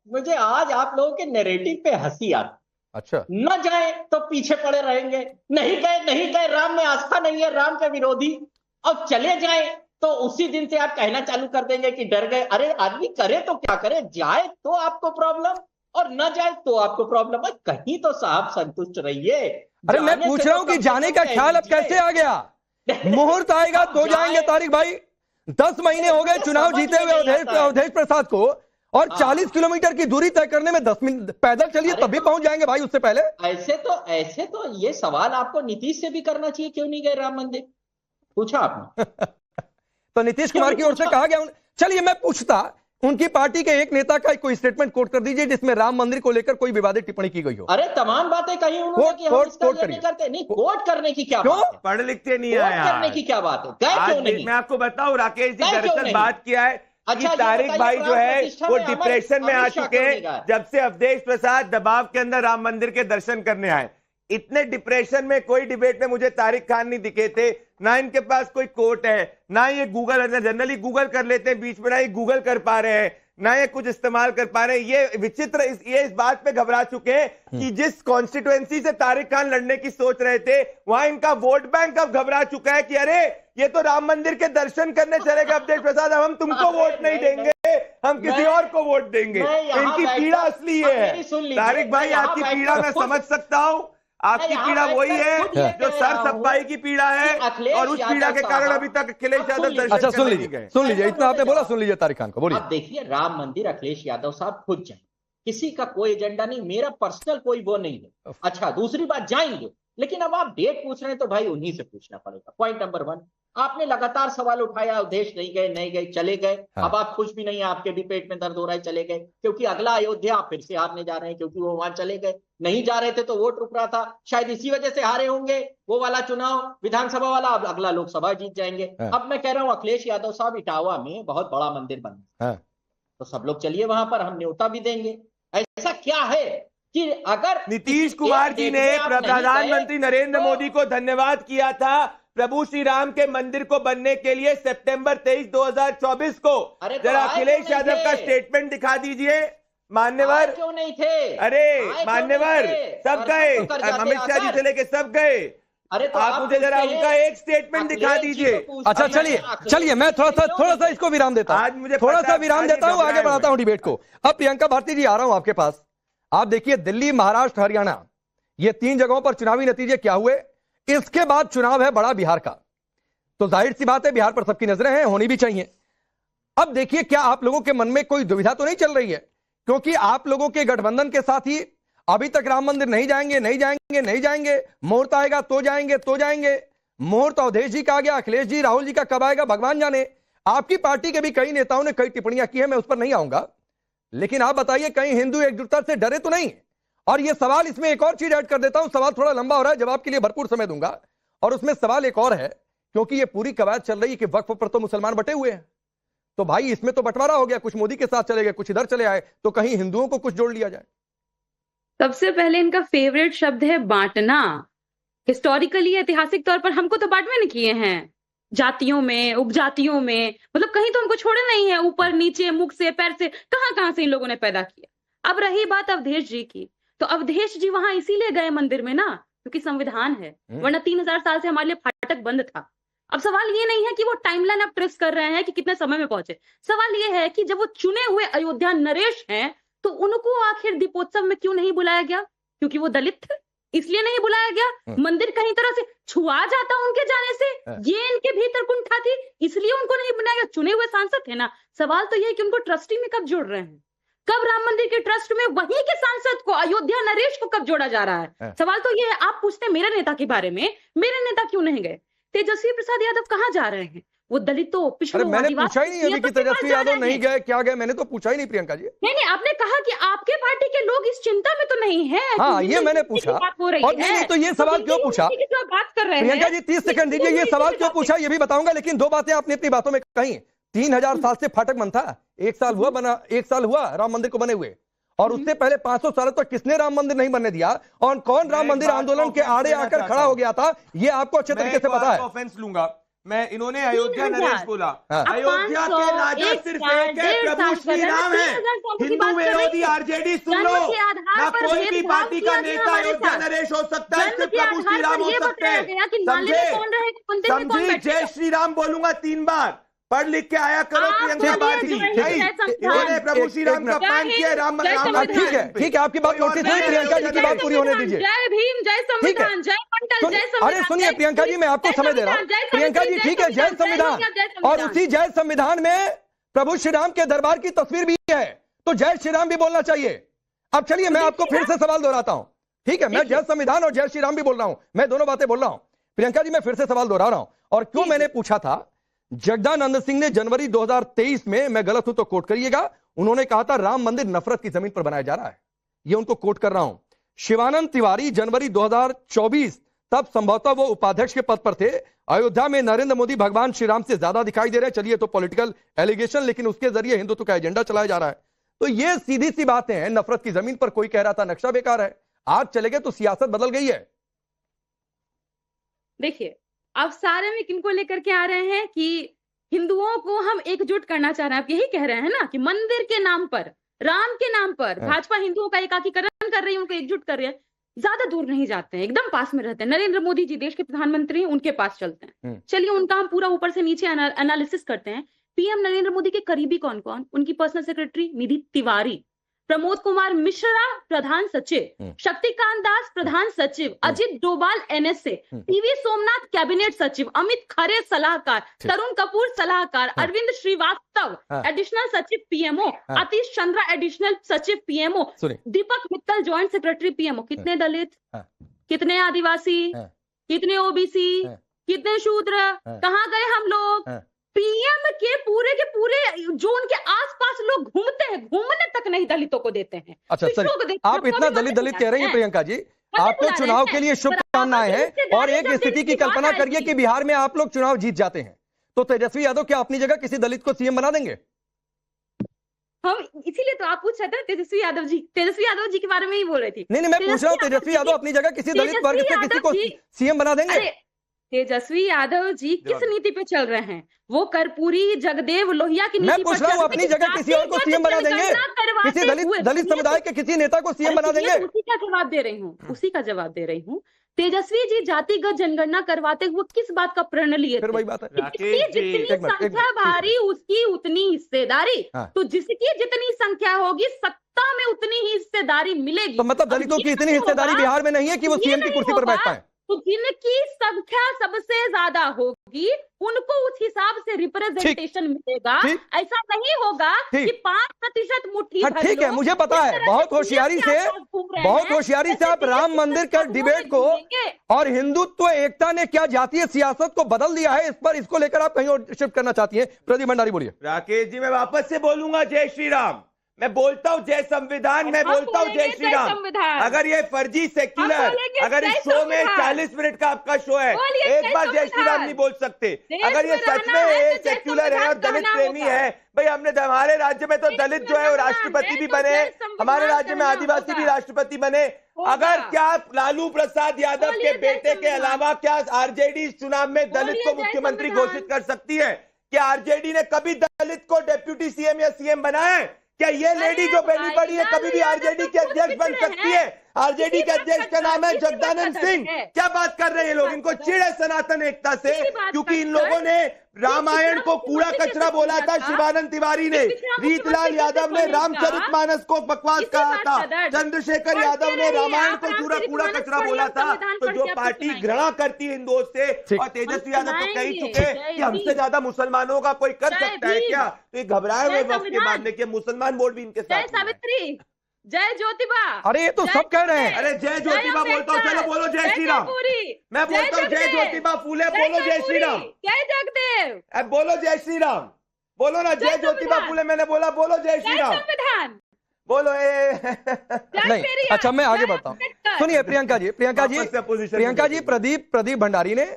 मुझे आज आप लोगों के नैरेटिव पे हंसी आती। अच्छा, न जाए तो पीछे पड़े रहेंगे, नहीं गए, राम में आस्था नहीं है, राम के विरोधी, और चले जाए तो उसी दिन से आप कहना चालू कर देंगे कि डर गए। अरे आदमी करे तो क्या करे, जाए तो आपको प्रॉब्लम और न जाए तो आपको प्रॉब्लम है, कहीं तो साहब संतुष्ट रहिए। अरे मैं पूछ रहा हूं कि जाने का ख्याल अब कैसे आ गया? मुहूर्त आएगा तो जाएंगे तारिक भाई। 10 महीने हो गए चुनाव जीते हुए अवधेश प्रसाद को, और 40 किलोमीटर की दूरी तय करने में 10 मिनट पैदल चलिए तभी पहुंच जाएंगे भाई, उससे पहले। ऐसे तो ये सवाल आपको नीतीश से भी करना चाहिए, क्यों नहीं गए राम मंदिर, पूछा आपने? तो नीतीश कुमार की ओर से कहा गया। चलिए मैं पूछता, उनकी पार्टी के एक नेता का कोई स्टेटमेंट कोट कर दीजिए जिसमें राम मंदिर को लेकर कोई विवादित टिप्पणी की गई हो। अरे तमाम बातें कही उन्होंने कि हम इसका ये नहीं करते। नहीं, कोट करने की क्या बात है? पढ़ लिखते नहीं आया, कोट करने की क्या बात है? गए क्यों नहीं? मैं आपको बताऊं, राकेश जी दरअसल बात किया है कि तारिक भाई जो है वो डिप्रेशन में आ चुके हैं जब से अवधेश प्रसाद दबाव के अंदर राम मंदिर के दर्शन करने आए। इतने डिप्रेशन में कोई डिबेट में मुझे तारिक खान नहीं दिखे थे, ना इनके पास कोई कोट है, ना ये गूगल, जनरली गूगल कर लेते हैं बीच में, ना ये गूगल कर पा रहे हैं, ना ये कुछ इस्तेमाल कर पा रहे हैं। ये विचित्र, ये इस बात पे घबरा चुके हैं कि जिस कॉन्स्टिट्यूएंसी से तारिक खान लड़ने की सोच रहे थे वहां इनका वोट बैंक अब घबरा चुका है कि अरे ये तो राम मंदिर के दर्शन करने चले गए अवधेश प्रसाद, अब हम तुमको वोट नहीं देंगे, हम किसी और को वोट देंगे। इनकी पीड़ा असली ये है। तारिक भाई आपकी पीड़ा मैं समझ सकता हूं, आपकी पीड़ा वही है जो सर सफाई की पीड़ा है, और उस पीड़ा के कारण अभी तक अखिलेश यादव दर्शन। अच्छा सुन लीजिए, इतना आपने बोला, सुन लीजिए तारिक खान को, बोलिए। अब देखिए, राम मंदिर अखिलेश यादव साहब खुद जाए, किसी का कोई एजेंडा नहीं, मेरा पर्सनल कोई वो नहीं है। अच्छा, दूसरी बात, जाएंगे, लेकिन अब आप डेट पूछ रहे हैं तो भाई उन्हीं से पूछना पड़ेगा। पॉइंट नंबर 1, आपने लगातार सवाल उठाया, अवधेश नहीं गए, चले गए। अब आप खुश भी नहीं है, आपके भी पेट में दर्द हो रहा है, चले गए, क्योंकि अगला अयोध्या आप फिर से हारने जा रहे हैं, क्योंकि वो वहां चले गए। नहीं जा रहे थे तो वोट रुक रहा था, शायद इसी वजह से हारे होंगे वो वाला चुनाव, विधानसभा वाला, अब अगला लोकसभा जीत जाएंगे। अब मैं कह रहा हूँ अखिलेश यादव साहब, इटावा में बहुत बड़ा मंदिर बना, तो सब लोग चलिए वहां पर, हम न्योता भी देंगे। ऐसा क्या है कि अगर नीतीश कुमार जी ने प्रधानमंत्री नरेंद्र मोदी को धन्यवाद किया था प्रभु श्री राम के मंदिर को बनने के लिए सितंबर 23, 2024 को, जरा अखिलेश यादव का स्टेटमेंट दिखा दीजिए। मान्यवर क्यों नहीं थे? अरे मान्यवर सब गए, अमित शाह जी से लेके सब गए। अरे तो आप मुझे जरा उनका एक स्टेटमेंट दिखा दीजिए। अच्छा चलिए मैं थोड़ा सा इसको विराम देता हूं, आज मुझे थोड़ा सा विराम देता हूं, आगे बढ़ाता हूं डिबेट को। अब प्रियंका भारती जी आ रहा हूं आपके पास। आप देखिए, दिल्ली, महाराष्ट्र, हरियाणा, ये 3 जगहों पर चुनावी नतीजे क्या हुए। इसके बाद चुनाव है बड़ा बिहार का, तो जाहिर सी बात है बिहार पर सबकी नजरें हैं, होनी भी चाहिए। अब देखिए, क्या आप लोगों के मन में कोई दुविधा तो नहीं चल रही है? क्योंकि आप लोगों के गठबंधन के साथ ही अभी तक राम मंदिर नहीं जाएंगे, मुहूर्त आएगा तो जाएंगे। मुहूर्त अवधेश जी का आ गया, अखिलेश जी, राहुल जी का कब आएगा भगवान जाने। आपकी पार्टी के भी कई नेताओं ने कई टिप्पणियां की है, मैं उस पर नहीं आऊंगा, लेकिन आप बताइए कहीं हिंदू एकजुटता से डरे तो नहीं? और यह सवाल, इसमें एक और चीज ऐड कर देता हूं, सवाल थोड़ा लंबा हो रहा है, जवाब के लिए भरपूर समय दूंगा। और उसमें सवाल एक और है क्योंकि ये पूरी कवायद चल रही है कि वक्फ पर तो मुसलमान बटे हुए हैं, तो भाई इसमें तो बंटवारा हो गया, कुछ मोदी के साथ चले गए, कुछ इधर चले आए, तो कहीं हिंदुओं को कुछ जोड़ लिया जाए। सबसे पहले इनका फेवरेट शब्द है बांटना। हिस्टोरिकली, ऐतिहासिक तौर पर हमको तो बांटवे नहीं किए हैं, जातियों में, उपजातियों में, मतलब कहीं तो हमको छोड़े नहीं है, ऊपर नीचे, मुख से, पैर से, कहां कहां से इन लोगों ने पैदा किया। अब रही बात अवधेश जी की, तो अवधेश जी वहां इसीलिए गए मंदिर में ना, क्योंकि संविधान है, वरना 3000 साल से हमारे लिए फाटक बंद था। अब सवाल ये नहीं है कि वो टाइमलाइन अब ट्रेस कर रहे हैं कि कितने समय में पहुंचे, सवाल ये है कि जब वो चुने हुए अयोध्या नरेश हैं, तो उनको आखिर दीपोत्सव में क्यों नहीं बुलाया गया? क्योंकि वो दलित थे, इसलिए नहीं बुलाया गया। मंदिर कहीं तरह से छुआ जाता उनके जाने से, ये इनके भीतर कुंठा थी, इसलिए उनको नहीं बुलाया गया। चुने हुए सांसद थे ना। सवाल तो ये है कि उनको ट्रस्टी में कब जोड़ रहे हैं, कब राम मंदिर के ट्रस्ट में वहीं के सांसद को, अयोध्या नरेश को कब जोड़ा जा रहा है? सवाल तो ये है। आप पूछते मेरे नेता के बारे में, मेरे नेता क्यों नहीं गए? तेजस्वी प्रसाद यादव कहाँ जा रहे हैं? वो दलितों, पिछड़ों, मैंने पूछा ही नहीं अभी कि तेजस्वी यादव नहीं गए, क्या गए, मैंने तो पूछा ही नहीं प्रियंका जी। नहीं, आपने कहा कि आपके पार्टी के लोग इस चिंता में तो नहीं है। हाँ, ये मैंने पूछा। और नहीं, तो ये सवाल क्यों पूछा बात कर रहे हैं प्रियंका जी? 30 सेकंड दीजिए, ये सवाल क्यों पूछा ये भी बताऊंगा, लेकिन दो बातें आपने अपनी बातों में कही। 3000 साल से फाटक बंद था, 1 साल हुआ बना, 1 साल हुआ राम मंदिर को बने हुए, और उससे पहले 500 साल तक किसने राम मंदिर नहीं बनने दिया, और कौन राम मंदिर आंदोलन के आड़े आकर खड़ा हो गया था, ये आपको अच्छे तरीके से पता है। ऑफेंस लूंगा मैं, इन्होंने अयोध्या नरेश बोला। अयोध्या के राजा सिर्फ एक है, प्रभु श्री राम है। हिंदू विरोधी आरजेडी सुन लो, ना कोई भी पार्टी का नेता अयोध्या नरेश हो सकता है, सिर्फ प्रभु श्री राम हो सकते हैं। समझे? जय श्री राम बोलूंगा 3 बार, पढ़ लिख के आया करो प्रियंका भारती। इन्होंने प्रभु श्री राम का अपमान किया, राम ठीक है, ठीक है, आपकी बात नोटिस हुई, प्रियंका जी की बात पूरी होने दीजिए। जय भीम, जय संविधान, जय मंडल, जय संविधान। अरे सुनिए प्रियंका जी, मैं आपको समय दे रहा हूँ। प्रियंका जी ठीक है, जय संविधान, और उसी जय संविधान में प्रभु श्री राम के दरबार की तस्वीर भी है, तो जय श्री राम भी बोलना चाहिए। अब चलिए मैं आपको फिर से सवाल दोहराता हूं, ठीक है? मैं जय संविधान और जय श्री राम भी बोल रहा हूं, मैं दोनों बातें बोल रहा हूं। प्रियंका जी मैं फिर से सवाल दोहरा रहा हूं, और क्यों मैंने पूछा था, जगदानंद सिंह ने जनवरी 2023 में, मैं गलत हूं तो कोट करिएगा, उन्होंने कहा था राम मंदिर नफरत की जमीन पर बनाया जा रहा है, ये उनको कोट कर रहा हूं। शिवानंद तिवारी जनवरी 2024, तब संभवतः वो उपाध्यक्ष के पद पर थे, अयोध्या में नरेंद्र मोदी भगवान श्री राम से ज्यादा दिखाई दे रहे हैं। चलिए तो पॉलिटिकल एलिगेशन, लेकिन उसके जरिए हिंदुत्व का एजेंडा चलाया जा रहा है, तो ये सीधी सी बातें हैं। नफरत की जमीन पर कोई कह रहा था नक्शा बेकार है, आज चले गए तो सियासत बदल गई है। देखिए, अब सारे में किनको लेकर के आ रहे हैं कि हिंदुओं को हम एकजुट करना चाह रहे हैं। आप यही कह रहे हैं ना कि मंदिर के नाम पर, राम के नाम पर भाजपा हिंदुओं का एकाकीकरण कर रही है, उनको एकजुट कर रही है। ज्यादा दूर नहीं जाते हैं, एकदम पास में रहते हैं। नरेंद्र मोदी जी देश के प्रधानमंत्री हैं, उनके पास चलते हैं। चलिए उनका हम पूरा ऊपर से नीचे एनालिसिस करते हैं। पीएम नरेंद्र मोदी के करीबी कौन कौन? उनकी पर्सनल सेक्रेटरी निधि तिवारी, प्रमोद कुमार मिश्रा प्रधान सचिव, शक्तिकांत दास प्रधान सचिव, Ajit Doval NSA, TV Somnath cabinet सचिव, अमित खरे सलाहकार, तरुण कपूर सलाहकार, अरविंद श्रीवास्तव एडिशनल सचिव पीएमओ, आतिश चंद्रा एडिशनल सचिव पीएमओ, दीपक मित्तल ज्वाइंट सेक्रेटरी पीएमओ। कितने दलित, कितने आदिवासी, कितने ओबीसी, कितने शूद्र, कहाँ गए हम लोग? पीएम के पूरे जो उनके आसपास लोग घूमते हैं, घूमने तक नहीं दलितों को देते हैं। अच्छा सर, आप इतना दलित कह रही हैं प्रियंका जी, आपको चुनाव के लिए शुभकामनाएं हैं, और एक स्थिति की कल्पना करिए कि बिहार में आप लोग चुनाव जीत जाते हैं, तो तेजस्वी यादव क्या अपनी जगह किसी दलित को सीएम बना देंगे? हम इसीलिए तो आप पूछ रहे थे तेजस्वी यादव जी के बारे में ही बोल रही थी। नहीं, मैं पूछ रहा हूँ तेजस्वी यादव अपनी जगह किसी दलित वर्ग से किसी को सीएम बना देंगे? तेजस्वी यादव जी किस नीति पे चल रहे हैं? वो कर्पूरी जगदेव लोहिया की नीति मैं पूछ रहा हूँ, अपनी जगह किसी और को सीएम बना देंगे? किसी दलित समुदाय के किसी नेता को सीएम बना देंगे? उसी का जवाब दे रही हूँ। तेजस्वी जी जातिगत जनगणना करवाते हुए किस बात का प्रण लिए थे? वही बात है, जितनी संख्या भारी उसकी उतनी हिस्सेदारी। तो जिसकी जितनी संख्या होगी सत्ता में उतनी ही हिस्सेदारी मिलेगी। तो मतलब दलितों की इतनी हिस्सेदारी बिहार में नहीं है कि वो सीएम की कुर्सी पर बैठ पाए? तो जिनकी संख्या सबसे ज्यादा होगी उनको उस हिसाब से रिप्रेजेंटेशन मिलेगा। ऐसा नहीं होगा कि 5% मुट्ठी भर। ठीक है, मुझे पता है, बहुत होशियारी से आप राम मंदिर का डिबेट को और हिंदुत्व एकता ने क्या जातीय सियासत को बदल दिया है, इस पर इसको लेकर आप कहीं और शिफ्ट करना चाहती हैं। प्रदीप भंडारी बोलिए। राकेश जी मैं वापस से बोलूंगा जय श्री राम। मैं बोलता हूँ जय संविधान, मैं बोलता हूँ जय श्री राम। अगर ये फर्जी सेक्युलर, अगर इस शो में 40 मिनट का आपका शो है, एक बार जय श्री राम नहीं बोल सकते। अगर ये सच में ये सेक्युलर है और दलित प्रेमी है, भाई हमने हमारे राज्य में तो दलित जो है वो राष्ट्रपति भी बने, हमारे राज्य में आदिवासी भी राष्ट्रपति बने। अगर क्या लालू प्रसाद यादव के बेटे के अलावा क्या आरजेडी इस चुनाव में दलित को मुख्यमंत्री घोषित कर सकती है? क्या आरजेडी ने कभी दलित को डेप्यूटी सीएम या सीएम बनाया है? क्या ये लेडी जो बैठी पड़ी है कभी भी आरजेडी के अध्यक्ष बन सकती है? आरजेडी के अध्यक्ष का नाम है जगदानंद सिंह। क्या बात कर रहे हैं ये लोग? इनको चिढ़ है सनातन एकता से, क्योंकि इन लोगों ने रामायण को कूड़ा कचरा बोला था, शिवानंद तिवारी ने, रीतलाल यादव ने रामचरितमानस को बकवास कहा था, चंद्रशेखर यादव ने रामायण को पूरा कूड़ा कचरा बोला था। तो जो पार्टी घृणा करती है हिंदुओं से, और तेजस्वी यादव तो कह ही चुके कि हमसे ज्यादा मुसलमानों का कोई कर सकता है क्या? तो ये घबराए हुए वक्त के बाद देखिए मुसलमान वोट भी इनके साथ। सावित्री, जय ज्योतिबा। अरे ये तो सब कह रहे हैं। अरे जय ज्योतिबा बोलता हूँ, चलो बोलो जय श्री राम। मैं बोलता हूँ जय ज्योतिबा फूले, बोलो जय श्री राम। जय जगदेव, अब बोलो जय श्री राम, बोलो ना जय ज्योतिबा फूले। मैंने बोला बोलो जय श्री राम, बोलो। नहीं, अच्छा मैं आगे बढ़ता हूँ। सुनिए प्रियंका जी, प्रदीप भंडारी ने,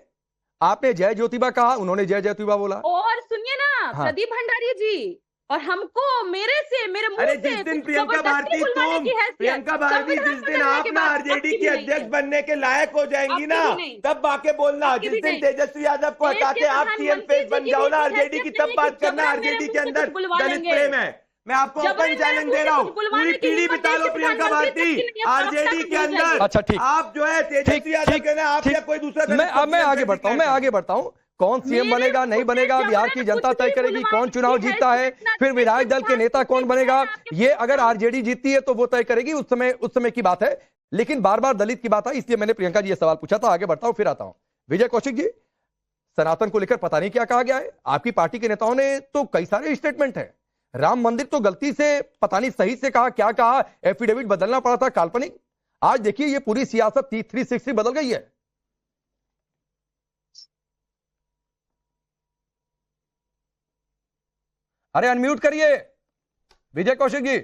आपने जय ज्योतिबा कहा, उन्होंने जय ज्योतिबा बोला। और सुनिए ना प्रदीप भंडारी जी, और हमको मेरे मुंह अरे जिस दिन प्रियंका भारती जिस दिन आप ना आरजेडी की अध्यक्ष बनने के लायक हो जाएंगी ना, तब आके बोलना। जिस दिन तेजस्वी यादव को हटा के आप सीएम फेस बन जाओ ना आरजेडी की, तब बात करना आरजेडी के अंदर दलित प्रेम है। मैं आपको ओपन चैलेंज दे रहा हूँ, पूरी पीढ़ी बिता लो प्रियंका भारती आरजेडी के अंदर। अच्छा ठीक, आप जो है तेजस्वी यादव के ना, आप या कोई दूसरा। मैं आगे बढ़ता हूँ। कौन सीएम बनेगा नहीं बनेगा बिहार की जनता तय करेगी, कौन चुनाव जीतता है, फिर विधायक दल के नेता कौन बनेगा, ये अगर आरजेडी जीतती है तो वो तय करेगी, उस समय की बात है। लेकिन बार बार दलित की बात है, इसलिए मैंने प्रियंका जी ये सवाल पूछा था। आगे बढ़ता हूं, फिर आता हूं। विजय कौशिक जी, सनातन को लेकर पता नहीं क्या कहा गया है। आपकी पार्टी के नेताओं ने तो कई सारे स्टेटमेंट है। राम मंदिर तो गलती से पता नहीं सही से कहा, क्या कहा, एफिडेविट बदलना पड़ा था, काल्पनिक। आज देखिए ये पूरी सियासत 360 बदल गई है। अरे अनम्यूट करिए विजय कौशिक जी।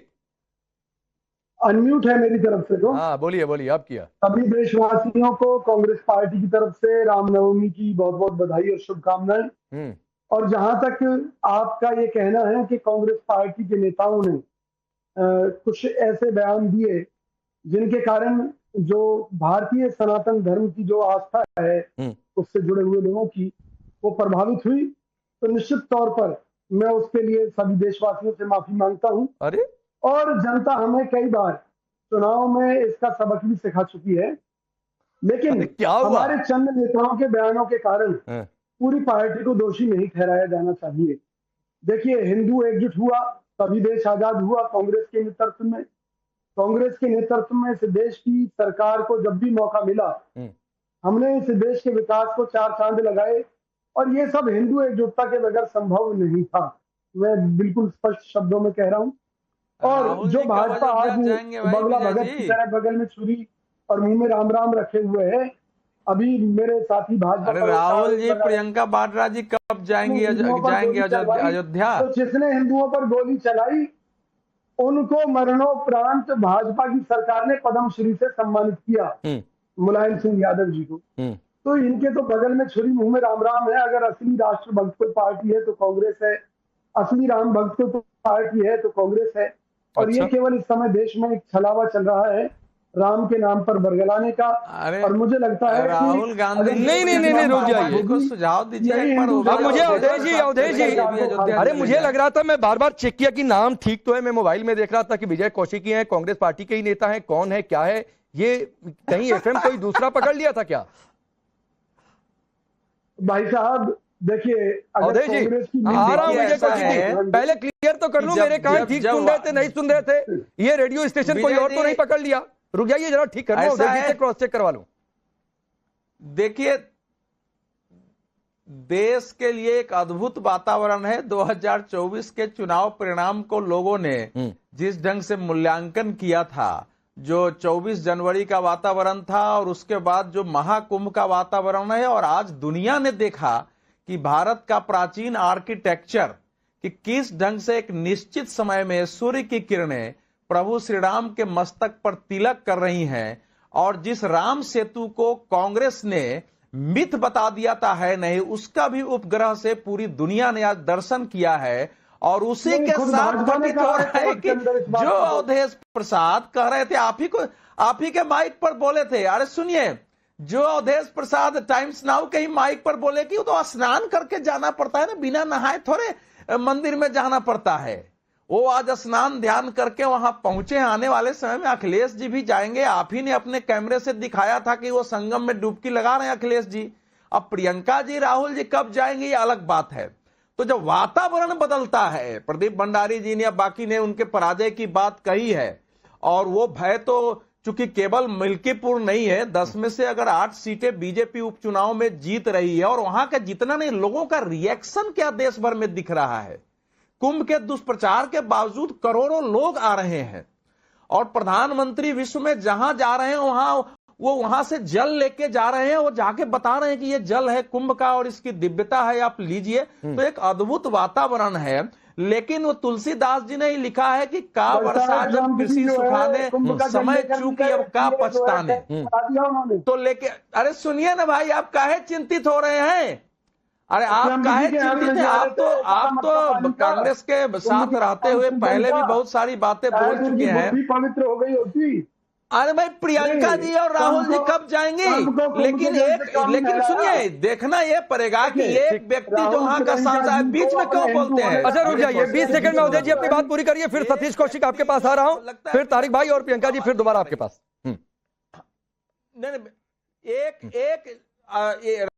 अनम्यूट है मेरी तरफ से तो। हाँ बोलिए अब किया। सभी देशवासियों को कांग्रेस पार्टी की तरफ से रामनवमी की बहुत बहुत बधाई और शुभकामनाएं। और जहां तक आपका ये कहना है कि कांग्रेस पार्टी के नेताओं ने कुछ ऐसे बयान दिए जिनके कारण जो भारतीय सनातन धर्म की जो आस्था है उससे जुड़े हुए लोगों की वो प्रभावित हुई, तो निश्चित तौर पर मैं उसके लिए सभी देशवासियों से माफी मांगता हूं। अरे और जनता हमें कई बार चुनाव में इसका सबक भी सिखा चुकी है, लेकिन हमारे चंद नेताओं के बयानों के कारण पूरी पार्टी को दोषी नहीं ठहराया जाना चाहिए। देखिए, हिंदू एकजुट हुआ तभी देश आजाद हुआ। कांग्रेस के नेतृत्व में इस देश की सरकार को जब भी मौका मिला हमने इस देश के विकास को 4 चांद लगाए, और ये सब हिंदू एकजुटता के बगैर संभव नहीं था। मैं बिल्कुल स्पष्ट शब्दों में कह रहा हूं। और जो भाजपा आज बगला भगत की तरह बगल में छुरी और मुंह में राम राम रखे हुए है, अभी मेरे साथी भाजपा राहुल जी, प्रियंका वाड्रा जी कब जाएंगे अयोध्या? तो जिसने हिंदुओं पर गोली चलाई उनको मरणोपरांत भाजपा की सरकार ने पद्मश्री से सम्मानित किया, मुलायम सिंह यादव जी को। तो इनके तो बगल में छुरी मुंह में राम राम है। अगर असली राष्ट्रभक्त कोई पार्टी है तो कांग्रेस है, असली राम भक्त कोई पार्टी है तो कांग्रेस है। और ये केवल इस समय देश में एक छलावा चल रहा है राम के नाम पर बरगलाने का। और मुझे लगता है राहुल गांधी नहीं रुक जाइए, सुझाव दीजिए। अब मुझे अवधेश जी, अरे मुझे लग रहा था, मैं बार बार चेक किया कि नाम ठीक तो है। मैं मोबाइल में देख रहा था कि विजय कौशिक ही है, कांग्रेस पार्टी के ही नेता है, कौन है क्या है, ये कहीं एफएम कोई दूसरा पकड़ लिया था क्या? भाई साहब देखिए, अवधेश जी आ रहा हूं विजय कौशिक जी, पहले क्लियर तो कर लूं, मेरे कान ठीक सुन रहे थे नहीं सुन रहे थे, ये रेडियो स्टेशन कोई और तो नहीं पकड़ लिया? रुक जाइए जरा, ठीक करना, अवधेश जी क्रॉस चेक करवा लूं। देखिए, देश के लिए एक अद्भुत वातावरण है। 2024 के चुनाव परिणाम को लोगों ने जिस ढंग से मूल्यांकन किया था, जो 24 जनवरी का वातावरण था और उसके बाद जो महाकुंभ का वातावरण है, और आज दुनिया ने देखा कि भारत का प्राचीन आर्किटेक्चर कि किस ढंग से एक निश्चित समय में सूर्य की किरणें प्रभु श्री राम के मस्तक पर तिलक कर रही हैं, और जिस राम सेतु को कांग्रेस ने मिथ बता दिया था है नहीं, उसका भी उपग्रह से पूरी दुनिया ने आज दर्शन किया है। और उसी के साथ घटित हो रहा है कि जो अवधेश प्रसाद कह रहे थे, आप ही के माइक पर बोले थे, अरे सुनिए, जो अवधेश प्रसाद टाइम्स नाउ के ही माइक पर बोले कि वो तो स्नान करके जाना पड़ता है ना, बिना नहाए थोड़े मंदिर में जाना पड़ता है। वो आज स्नान ध्यान करके वहां पहुंचे हैं। आने वाले समय में अखिलेश जी भी जाएंगे। आप ही ने अपने कैमरे से दिखाया था कि वो संगम में डुबकी लगा रहे हैं अखिलेश जी। अब प्रियंका जी, राहुल जी कब जाएंगे, ये अलग बात है। तो जब वातावरण बदलता है, प्रदीप भंडारी जी ने या बाकी ने उनके पराजय की बात कही है, और वो भय तो चूंकि केवल मिल्कीपुर नहीं है, 10 में से अगर 8 सीटें बीजेपी उपचुनाव में जीत रही है, और वहां का जितना नहीं, लोगों का रिएक्शन क्या देश भर में दिख रहा है। कुंभ के दुष्प्रचार के बावजूद करोड़ों लोग आ रहे हैं, और प्रधानमंत्री विश्व में जहां जा रहे हैं वहां से जल लेके जा रहे हैं। वो जाके बता रहे हैं कि ये जल है कुंभ का और इसकी दिव्यता है, आप लीजिए। तो एक अद्भुत वातावरण है। लेकिन वो तुलसीदास जी ने ही लिखा है कि का वर्षा जब कृषि सुखाने, समय चूकी अब का पछताने। तो लेके, अरे सुनिए ना भाई, आप काहे चिंतित हो रहे हैं? अरे आप काहे चिंतित हैं? आप तो कांग्रेस के साथ रहते हुए पहले भी बहुत सारी बातें बोल चुके हैं। पवित्र हो गई होती। अरे भाई, प्रियंका जी और राहुल जी कब जाएंगे? लेकिन सुनिए, देखना ये पड़ेगा कि एक व्यक्ति जो वहां का सांसद बीच में क्यों बोलते हैं। अच्छा रुक जाइए, 20 सेकंड में अवधेश जी अपनी बात पूरी करिए, फिर सतीश कौशिक आपके पास आ रहा हूं, फिर तारिक भाई और प्रियंका जी, फिर दोबारा आपके पास।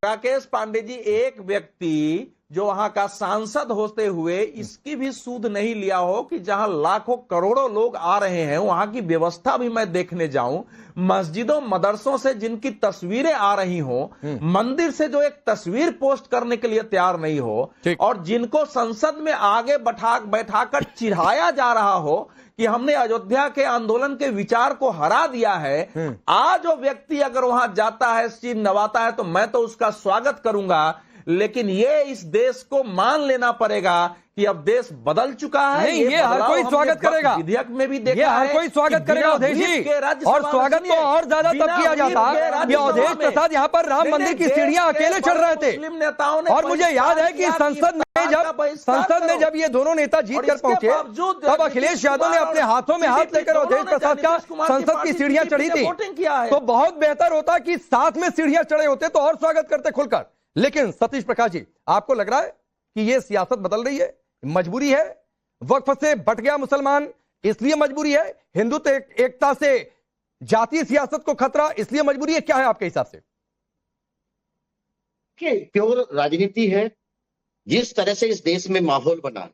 राकेश पांडे जी, एक व्यक्ति जो वहां का सांसद होते हुए इसकी भी सूद नहीं लिया हो कि जहां लाखों करोड़ों लोग आ रहे हैं, वहां की व्यवस्था भी मैं देखने जाऊं, मस्जिदों मदरसों से जिनकी तस्वीरें आ रही हो, मंदिर से जो एक तस्वीर पोस्ट करने के लिए तैयार नहीं हो, और जिनको संसद में आगे बैठाकर चिढ़ाया जा रहा हो कि हमने अयोध्या के आंदोलन के विचार को हरा दिया है। आज वो व्यक्ति अगर वहां जाता है, चीज नवाता है, तो मैं तो उसका स्वागत करूंगा। लेकिन ये इस देश को मान लेना पड़ेगा कि अब देश बदल चुका है। नहीं, ये हर कोई स्वागत करेगा, विधेयक में भी देखा ये हर कोई स्वागत करेगा अवधेश जी, और स्वागत तो और ज्यादा तब किया जाता कि अवधेश प्रसाद यहाँ पर राम मंदिर की सीढ़ियां अकेले चढ़ रहे थे। नेताओं ने, और मुझे याद है कि संसद में जब ये दोनों नेता जीत कर पहुंचे, तब अखिलेश यादव ने अपने हाथों में हाथ लेकर अवधेश प्रसाद का संसद की सीढ़ियां चढ़ी थी। तो बहुत बेहतर होता कि साथ में सीढ़ियां चढ़े होते तो और स्वागत करते खुलकर। लेकिन सतीश प्रकाश जी, आपको लग रहा है कि ये सियासत बदल रही है, मजबूरी है, वक्फ से बट गया मुसलमान इसलिए मजबूरी है, हिंदुत्व एकता से जातीय सियासत को खतरा इसलिए मजबूरी है, क्या है आपके हिसाब से? प्योर राजनीति है। जिस तरह से इस देश में माहौल बना,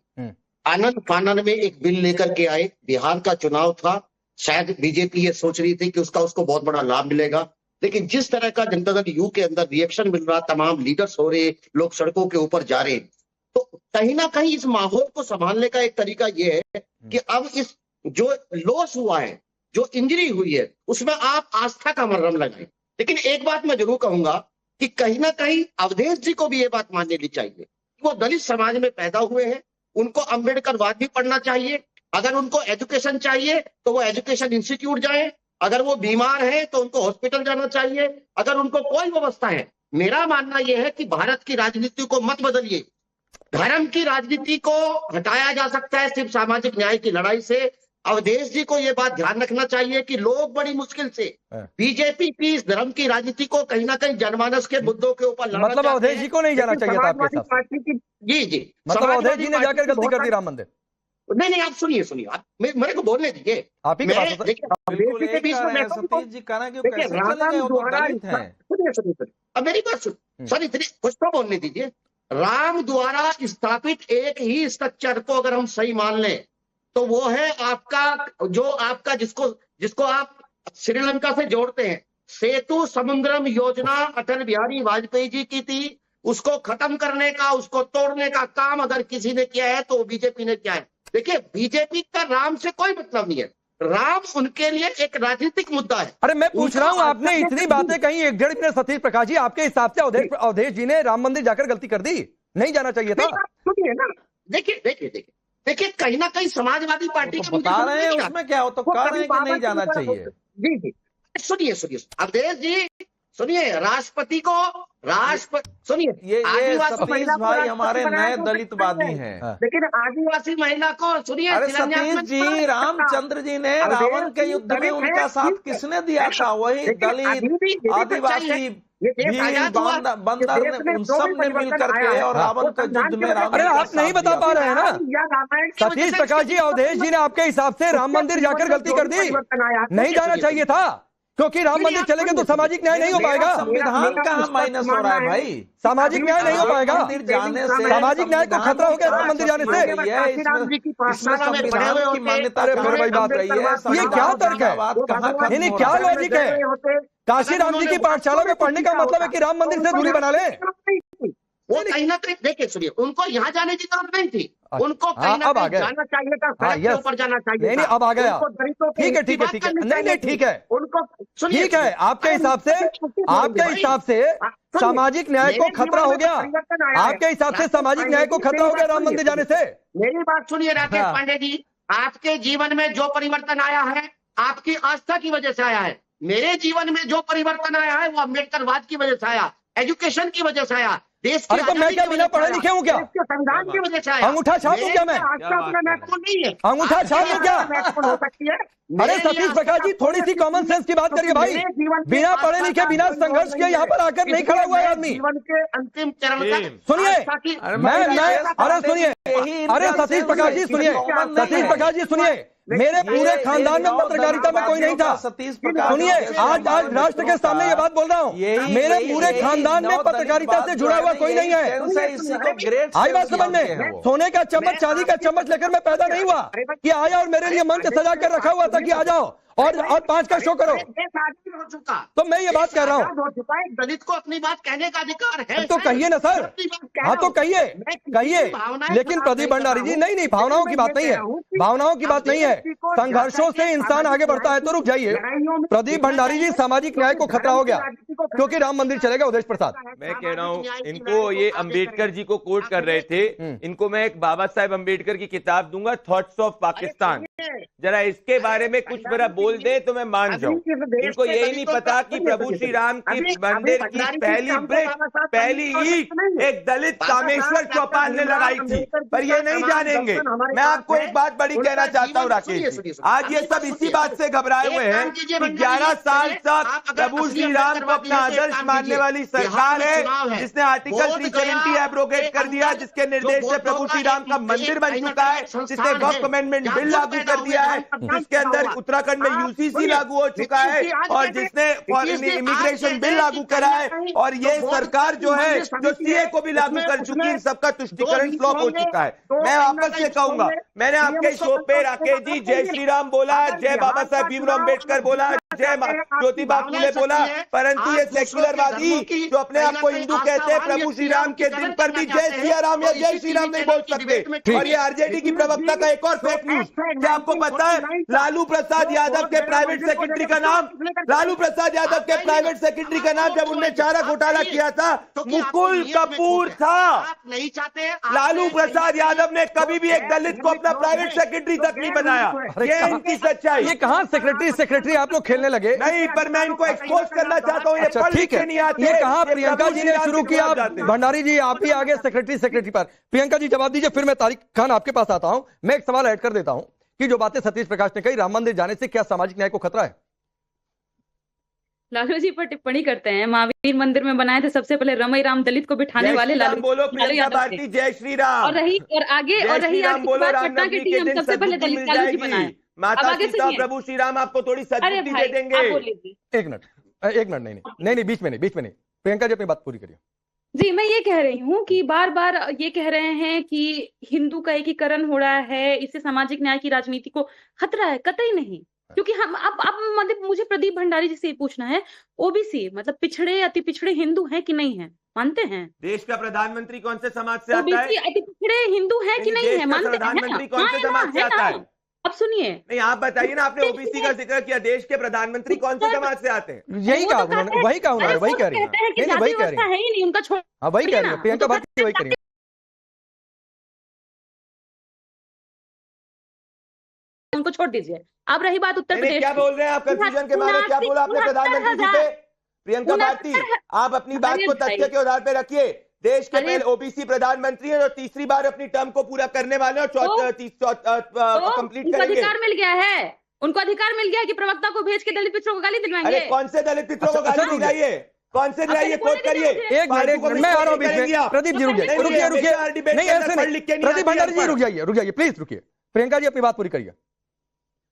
आनंद फानन में एक बिल लेकर के आए, बिहार का चुनाव था, शायद बीजेपी ये सोच रही थी कि उसको बहुत बड़ा लाभ मिलेगा, लेकिन जिस तरह का जनता दल यू के अंदर रिएक्शन मिल रहा, तमाम लीडर्स हो रहे, लोग सड़कों के ऊपर जा रहे, तो कहीं ना कहीं इस माहौल को संभालने का एक तरीका यह है कि अब इस जो लॉस हुआ है, जो इंजरी हुई है, उसमें आप आस्था का मरहम लगाएं। लेकिन एक बात मैं जरूर कहूंगा कि कहीं ना कहीं अवधेश जी को भी ये बात मान लेनी चाहिए, वो दलित समाज में पैदा हुए हैं, उनको अम्बेडकरवाद भी पढ़ना चाहिए। अगर उनको एजुकेशन चाहिए तो वो एजुकेशन इंस्टीट्यूट जाए, अगर वो बीमार है तो उनको हॉस्पिटल जाना चाहिए, अगर उनको कोई व्यवस्था है। मेरा मानना यह है कि भारत की राजनीति को मत बदलिए, धर्म की राजनीति को हटाया जा सकता है सिर्फ सामाजिक न्याय की लड़ाई से। अवधेश जी को यह बात ध्यान रखना चाहिए कि लोग बड़ी मुश्किल से बीजेपी की इस धर्म की राजनीति को कहीं ना कहीं जनमानस के मुद्दों के ऊपर, मतलब अवधेश जी को नहीं जाना चाहिए था आपके साथ? जी, मतलब अवधेश जी ने जाकर गलती कर दी राम मंदिर? नहीं, आप सुनिए, आप मेरे को बोलने दीजिए। आप ही के बीच में अब मेरी बात सुन, सर इतनी कुछ तो बोलने दीजिए। राम द्वारा स्थापित एक ही स्ट्रक्चर को अगर हम सही मान लें तो वो है आपका जिसको आप श्रीलंका से जोड़ते हैं, सेतु समुद्रम योजना अटल बिहारी वाजपेयी जी की थी। उसको खत्म करने का, उसको तोड़ने का काम अगर किसी ने किया है तो बीजेपी ने किया है। देखिए, बीजेपी का राम से कोई मतलब नहीं है, राम उनके लिए एक राजनीतिक मुद्दा है। अरे मैं पूछ रहा हूं, आपने इतनी बातें कही 1.5 मिनट, सतीश प्रकाश जी, आपके हिसाब से अवधेश जी ने राम मंदिर जाकर गलती कर दी? नहीं जाना चाहिए था? सुनिए ना, देखिए देखिए देखिए देखिए, कहीं ना कहीं समाजवादी पार्टी तो बता रहे हैं उसमें क्या हो, तो कह रहे हैं कि नहीं जाना चाहिए। जी जी, सुनिए सुनिए अवधेश जी, सुनिए राष्ट्रपति को सुनिए ये सतीश भाई हमारे नए दलितवादी हैं। लेकिन आदिवासी महिला को सुनिए, अरे सतीश जी, रामचंद्र जी ने रावण के युद्ध में उनका साथ किसने दिया था? वही दलित, आदिवासी, भील, बंदर ने, उन सब ने मिल करके और रावण के युद्ध में राम। अरे आप नहीं बता पा रहे हैं ना सतीश प्रकाश जी, अवधेश जी ने आपके हिसाब से राम मंदिर जाकर गलती कर दी, नहीं जाना चाहिए था, क्योंकि राम मंदिर चलेंगे तो सामाजिक न्याय नहीं हो पाएगा। संविधान कहाँ माइनस हो रहा है भाई? सामाजिक न्याय नहीं हो पाएगा, मंदिर जाने से सामाजिक न्याय को खतरा हो गया राम मंदिर जाने से। इसमें संविधान की मान्यता फिर बात रही है, ये क्या तर्क है, यानी क्या लॉजिक है? काशी राम जी की पाठशाला में पढ़ने का मतलब है कि राम मंदिर से दूरी बना ले? वो कहीं ना कहीं देखिए, सुनिए, उनको यहाँ जाने की जरूरत नहीं थी, उनको कहीं ना कहीं जाना चाहिए था, सड़क के ऊपर जाना चाहिए। नहीं, अब आ गया, ठीक है ठीक है ठीक है, नहीं ठीक है, उनको ठीक है, आपके हिसाब से सामाजिक न्याय को खतरा हो गया, आपके हिसाब से सामाजिक न्याय को खतरा हो गया राम मंदिर जाने से। मेरी बात सुनिए राकेश पांडे जी, आपके जीवन में जो परिवर्तन आया है आपकी आस्था की वजह से आया है, मेरे जीवन में जो परिवर्तन आया है वो अम्बेडकरवाद की वजह से आया, एजुकेशन की वजह से आया, देश की। अरे तो मैं क्या बिना पढ़े लिखे हूँ क्या? संविधान की वजह से आया। अंगूठा छाप दूं क्या मैं? नहीं है, अंगूठा छाप दूं क्या? हो सकती है। अरे सतीश प्रकाश जी, थोड़ी सी कॉमन सेंस की बात करिए भाई, बिना पढ़े लिखे, बिना संघर्ष के यहाँ पर आकर नहीं खड़ा हुआ है आदमी। जीवन के अंतिम चरण तक सुनिए, अरे सुनिए, अरे सतीश प्रकाश जी सुनिए, सतीश प्रकाश जी सुनिए, मेरे पूरे खानदान में पत्रकारिता में कोई नहीं था। सुनिए, आज राष्ट्र के सामने ये बात बोल रहा हूँ, मेरे पूरे खानदान में पत्रकारिता से जुड़ा हुआ कोई नहीं है। आई बात समझ में? सोने का चम्मच, चांदी का चम्मच लेकर मैं पैदा नहीं हुआ कि आया और मेरे लिए मंच सजा कर रखा हुआ था कि आ जाओ और 5 का शो करो। हो चुका, तो मैं ये बात कह रहा हूँ, हो चुका है, दलित को अपनी बात कहने का अधिकार है। तो कहिए ना सर, हाँ तो कहिए, लेकिन प्रदीप भंडारी जी, नहीं भावनाओं की बात नहीं है, भावनाओं की बात नहीं है, संघर्षों से इंसान आगे बढ़ता है। तो रुक जाइए, प्रदीप भंडारी जी, सामाजिक न्याय को खतरा हो गया क्योंकि राम मंदिर चलेगा। अवधेश प्रसाद, मैं कह रहा हूँ, इनको ये अंबेडकर जी को कोट कर रहे थे, इनको मैं एक बाबा साहेब अंबेडकर की किताब दूंगा, थॉट्स ऑफ पाकिस्तान, जरा इसके बारे में कुछ मेरा बोल दे तो मैं मान जाऊं। इनको यही नहीं पता कि प्रभु श्री राम की मंदिर की पहली ब्रिक, पहली ईंट एक दलित कामेश्वर चौपाल ने लगाई थी, पर ये नहीं जानेंगे। मैं आपको एक बात बड़ी कहना चाहता हूँ राकेश जी, आज ये सब इसी बात से घबराए हुए हैं कि 11 साल तक प्रभु श्री राम को अपना आदर्श मानने वाली सरकार है, जिसने आर्टिकल 370 एब्रोगेट कर दिया, जिसके निर्देश से प्रभु श्री राम का मंदिर बन चुका है, जिसने वक्फ अमेंडमेंट बिल लागू कर दिया है, जिसके अंदर उत्तराखंड में यूसीसी लागू हो चुका है और जिसने इमिग्रेशन बिल लागू करा है, और ये सरकार जो है जो सीए को भी लागू कर चुकी है, सबका तुष्टीकरण फ्लॉप हो चुका है। मैं वापस से कहूंगा, मैंने आपके शो पे राकेश जी जय श्री राम बोला, जय बाबा साहब भीमराव अम्बेडकर बोला, जय ज्योतिबा फूले बोला, परंतु ये सेक्युलरवादी जो अपने आप को हिंदू कहते हैं, प्रभु श्री राम के दिन पर भी जय सिया राम या जय श्री राम नहीं बोल सकते। और ये आरजेडी की प्रवक्ता का एक और फेक न्यूज, क्या आपको पता है लालू प्रसाद यादव के प्राइवेट सेक्रेटरी का नाम, लालू प्रसाद यादव के प्राइवेट सेक्रेटरी का नाम जब उनने चारा घोटाला किया था, मुकुल कपूर था। नहीं चाहते, लालू प्रसाद यादव ने कभी भी एक दलित को अपना प्राइवेट सेक्रेटरी तक नहीं बनाया, ये इनकी सच्चाई। ये कहाँ सेक्रेटरी आप लोग खेलने लगे? नहीं, पर मैं इनको एक्सपोज करना चाहता हूँ, अच्छा ठीक है, ये कहाँ प्रियंका जी ने शुरू किया? भंडारी जी आप ही आगे सेक्रेटरी पर, प्रियंका जी जवाब दीजिए, फिर मैं तारिक खान आपके पास आता हूं। मैं एक सवाल ऐड कर देता हूं कि जो बातें सतीश प्रकाश ने कही, राम मंदिर जाने से क्या सामाजिक न्याय को खतरा है? लालू जी पर टिप्पणी करते हैं, महावीर मंदिर में बनाए थे सबसे पहले रमई राम दलित को बिठाने वाले लालू बोलो, प्रियंका भारती जय श्री राम। और आगे पटना की टीम सबसे पहले दलित लालू जी बनाए। माता सीता प्रभु श्री राम आपको थोड़ी सद्बुद्धि दे देंगे। एक मिनट नहीं, बीच में नहीं, प्रियंका जी अपनी बात पूरी करिए। जी, मैं ये कह रही हूँ कि बार बार ये कह रहे हैं कि हिंदू का एकीकरण हो रहा है, इससे सामाजिक न्याय की राजनीति को खतरा है। कतई नहीं, क्योंकि हम अब मतलब मुझे प्रदीप भंडारी जी से पूछना है, ओबीसी मतलब पिछड़े अति पिछड़े हिंदू हैं कि नहीं है? मानते हैं? देश का प्रधानमंत्री कौन से समाज से आता है? ओबीसी अति पिछड़े हिंदू हैं कि नहीं है? मानते हैं? प्रधानमंत्री कौन से समाज से आता है? अब सुनिए, नहीं आप बताइए ना, आपने ओबीसी का जिक्र किया, देश के प्रधानमंत्री कौन से समाज से आते हैं? यही कहा उन्होंने, वही कहा उन्होंने, वही कह रही है, वही कह रही है, उनका छोड़, वही कह रही है प्रियंका भारती, वही कह रही है। उनको छोड़ दीजिए। अब रही बात उत्तर प्रदेश क्या की, बोल रहे हैं आप कंफ्यूजन के मारे? क्या बोला आपने प्रधानमंत्री जी पे? प्रियंका भारती, आप अपनी बात को तथ्य के आधार पर रखिए। देश के पहले ओबीसी प्रधानमंत्री हैं जो तीसरी बार अपनी टर्म को पूरा करने वाले हैं और कंप्लीट उनको करेंगे। अधिकार मिल गया है, उनको अधिकार मिल गया है कि प्रवक्ता को भेज के दलित पिछड़ों को गाली दिलवाएंगे। अरे कौन से दलित पिछड़ों को गाली दिलाइए? कौन से दिलाइए? कोट करिए। एक मिनट मैं आ रहा हूं बीच में। प्रदीप जी रुकिए नहीं ऐसे नहीं। प्रदीप भंडारी जी रुक जाइए प्लीज रुकिए। प्रियंका जी अपनी बात पूरी करिए।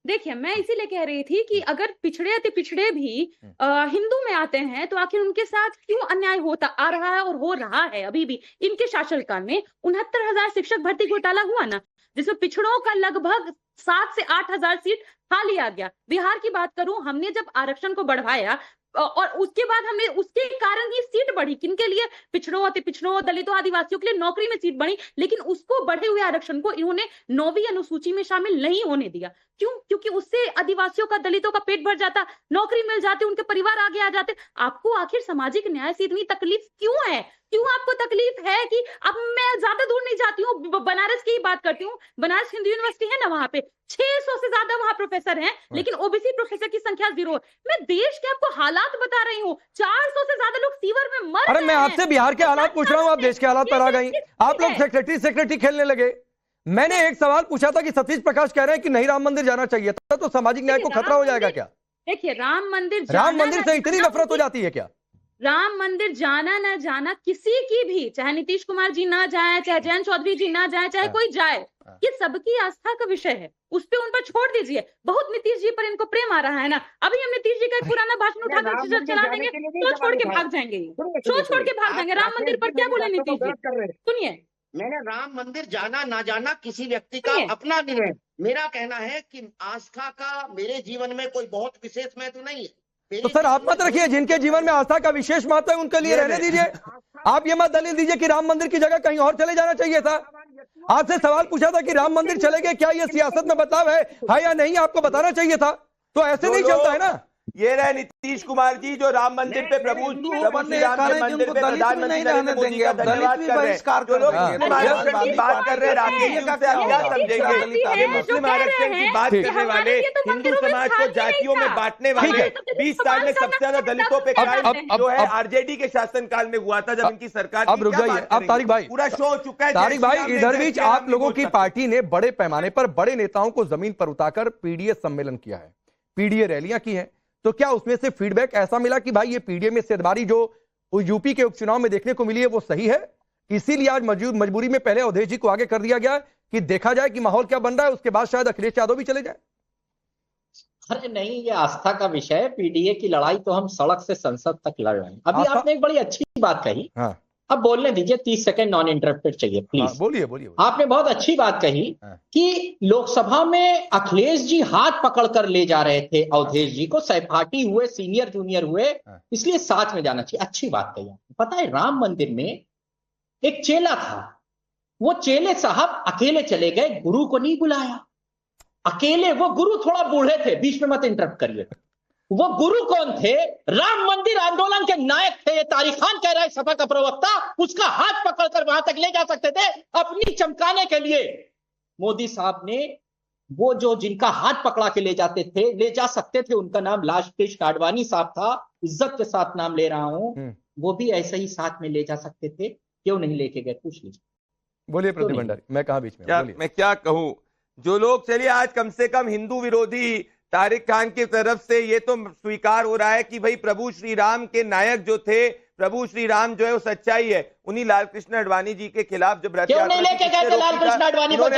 देखिए मैं इसीलिए कह रही थी कि अगर पिछड़े अति पिछड़े भी हिंदू में आते हैं तो आखिर उनके साथ क्यों अन्याय होता आ रहा है और हो रहा है अभी भी। इनके शासनकाल में 69,000 शिक्षक भर्ती घोटाला हुआ ना, जिसमें पिछड़ों का लगभग 7 से 8,000 सीट खा लिया गया। बिहार की बात करूं, हमने जब आरक्षण को बढ़वाया और उसके बाद हमने उसके कारण ही सीट बढ़ी। किनके लिए? पिछड़ों, अति पिछड़ों, दलितों, आदिवासियों के लिए नौकरी में सीट बढ़ी, लेकिन उसको बढ़े हुए आरक्षण को इन्होंने 9वीं अनुसूची में शामिल नहीं होने दिया। क्यों? क्योंकि उससे आदिवासियों का, दलितों का पेट भर जाता, नौकरी मिल जाती, उनके परिवार आगे आ जाते। आपको आखिर सामाजिक न्याय से इतनी तकलीफ क्यों है? क्यों आपको तकलीफ है? कि अब मैं ज्यादा दूर नहीं जाती हूँ, बनारस की ही बात करती हूँ। बनारस हिंदू यूनिवर्सिटी है ना, वहां पे 600 से ज्यादा वहां प्रोफेसर हैं, लेकिन ओबीसी प्रोफेसर की संख्या 0 है। मैं देश के आपको हालात बता रही हूँ। 400 से ज्यादा लोग फीवर में मर अरे रहे मैं हैं। आपसे बिहार के हालात पूछ रहा हूँ, आप देश के हालात पर आ गई। आप लोग सेक्रेटरी खेलने लगे। मैंने एक सवाल पूछा था कि सतीश प्रकाश कह रहे हैं कि नहीं राम मंदिर जाना चाहिए था, तो सामाजिक न्याय को खतरा हो जाएगा क्या? देखिए राम मंदिर से इतनी नफरत हो जाती है क्या? राम मंदिर जाना ना जाना किसी की भी, चाहे नीतीश कुमार जी ना जाए, चाहे जयंत चौधरी जी ना जाए, चाहे कोई जाए, ये सबकी आस्था का विषय है। उस पे उन पर छोड़ दीजिए। बहुत नीतीश जी पर इनको प्रेम आ रहा है ना, अभी हम नीतीश जी का एक पुराना भाषण उठाकर चला देंगे तो छोड़ के भाग जाएंगे, छोड़ के भाग जाएंगे। राम मंदिर पर क्या बोले नीतीश जी? सुनिए, मैंने राम मंदिर जाना ना जाना किसी व्यक्ति का अपना निर्णय। मेरा कहना है कि आस्था का मेरे जीवन में कोई बहुत विशेष महत्व नहीं है। तो सर आप मत रखिए, जिनके जीवन में आस्था का विशेष महत्व है उनके लिए रहने दीजिए। आप ये मत दलील दीजिए कि राम मंदिर की जगह कहीं और चले जाना चाहिए था। आपसे सवाल पूछा था कि राम मंदिर चले गए, क्या ये सियासत में बदलाव है या नहीं, आपको बताना चाहिए था। तो ऐसे नहीं चलता है ना। ये रहे नीतीश कुमार जी जो राम मंदिर पे प्रभु श्री राम के मंदिर पे प्रधानमंत्री नरेंद्र मोदी का धन्यवाद कर रहे हैं। जो लोग मुस्लिम आरक्षण की बात कर रहे हैं, राकेश जी उनसे आप क्या समझेंगे? ये मुस्लिम आरक्षण की बात करने वाले, हिंदू समाज को जातियों में बांटने वाले, 20 साल में सबसे ज्यादा दलितों पे क्राइम जो है आरजेडी के शासनकाल में हुआ था जब इनकी सरकार। अब रुक जाइए, अब तारिक भाई पूरा शो हो चुका है। तारिक भाई इधर बीच आप लोगों की पार्टी ने बड़े पैमाने पर बड़े नेताओं को जमीन पर उतारकर पीडीए सम्मेलन किया है, पीडीए रैलियां की हैं। तो क्या उसमें से फीडबैक ऐसा मिला कि भाई ये पीडीए में सेधबारी जो यूपी के उपचुनाव में देखने को मिली है वो सही है? इसीलिए आज मजबूरी में पहले अवधेश जी को आगे कर दिया गया कि देखा जाए कि माहौल क्या बन रहा है, उसके बाद शायद अखिलेश यादव भी चले जाए। अरे नहीं, ये आस्था का विषय है। पीडीए की लड़ाई तो हम सड़क से संसद तक लड़ रहे हैं। अभी आपने एक बड़ी अच्छी बात कही। हाँ। अब बोलने दीजिए, 30 सेकंड नॉन इंटरप्टेड चाहिए प्लीज। हाँ, बोलिए। आपने बहुत अच्छी बात कही कि लोकसभा में अखिलेश जी हाथ पकड़कर ले जा रहे थे अवधेश जी को, सहपाठी हुए, सीनियर जूनियर हुए, इसलिए साथ में जाना चाहिए। अच्छी बात कही। पता है राम मंदिर में एक चेला था, वो चेले साहब अकेले चले गए, गुरु को नहीं बुलाया, अकेले। वो गुरु थोड़ा बूढ़े थे, बीच में मत इंटरप्ट करिए। वो गुरु कौन थे? राम मंदिर आंदोलन के नायक थे। ये तारिक खान कह रहा है, सपा का प्रवक्ता, उसका हाथ पकड़कर वहां तक ले जा सकते थे अपनी चमकाने के लिए। मोदी साहब ने वो जो जिनका हाथ पकड़ा के ले जा सकते थे, उनका नाम लालकृष्ण आडवाणी साहब था, इज्जत के साथ नाम ले रहा हूं, वो भी ऐसे ही साथ में ले जा सकते थे। क्यों नहीं लेके गए? पूछ लीजिए। बोलिए प्रदीप भंडारी, मैं कहा बीच में? मैं क्या कहूं, जो लोग, चलिए आज कम से कम हिंदू विरोधी तारिक खान की तरफ से ये तो स्वीकार हो रहा है कि भाई प्रभु श्री राम के नायक जो थे, प्रभु श्री राम जो है वो सच्चाई है। उन्हीं लालकृष्ण आडवाणी जी के खिलाफ जब रथ यात्रा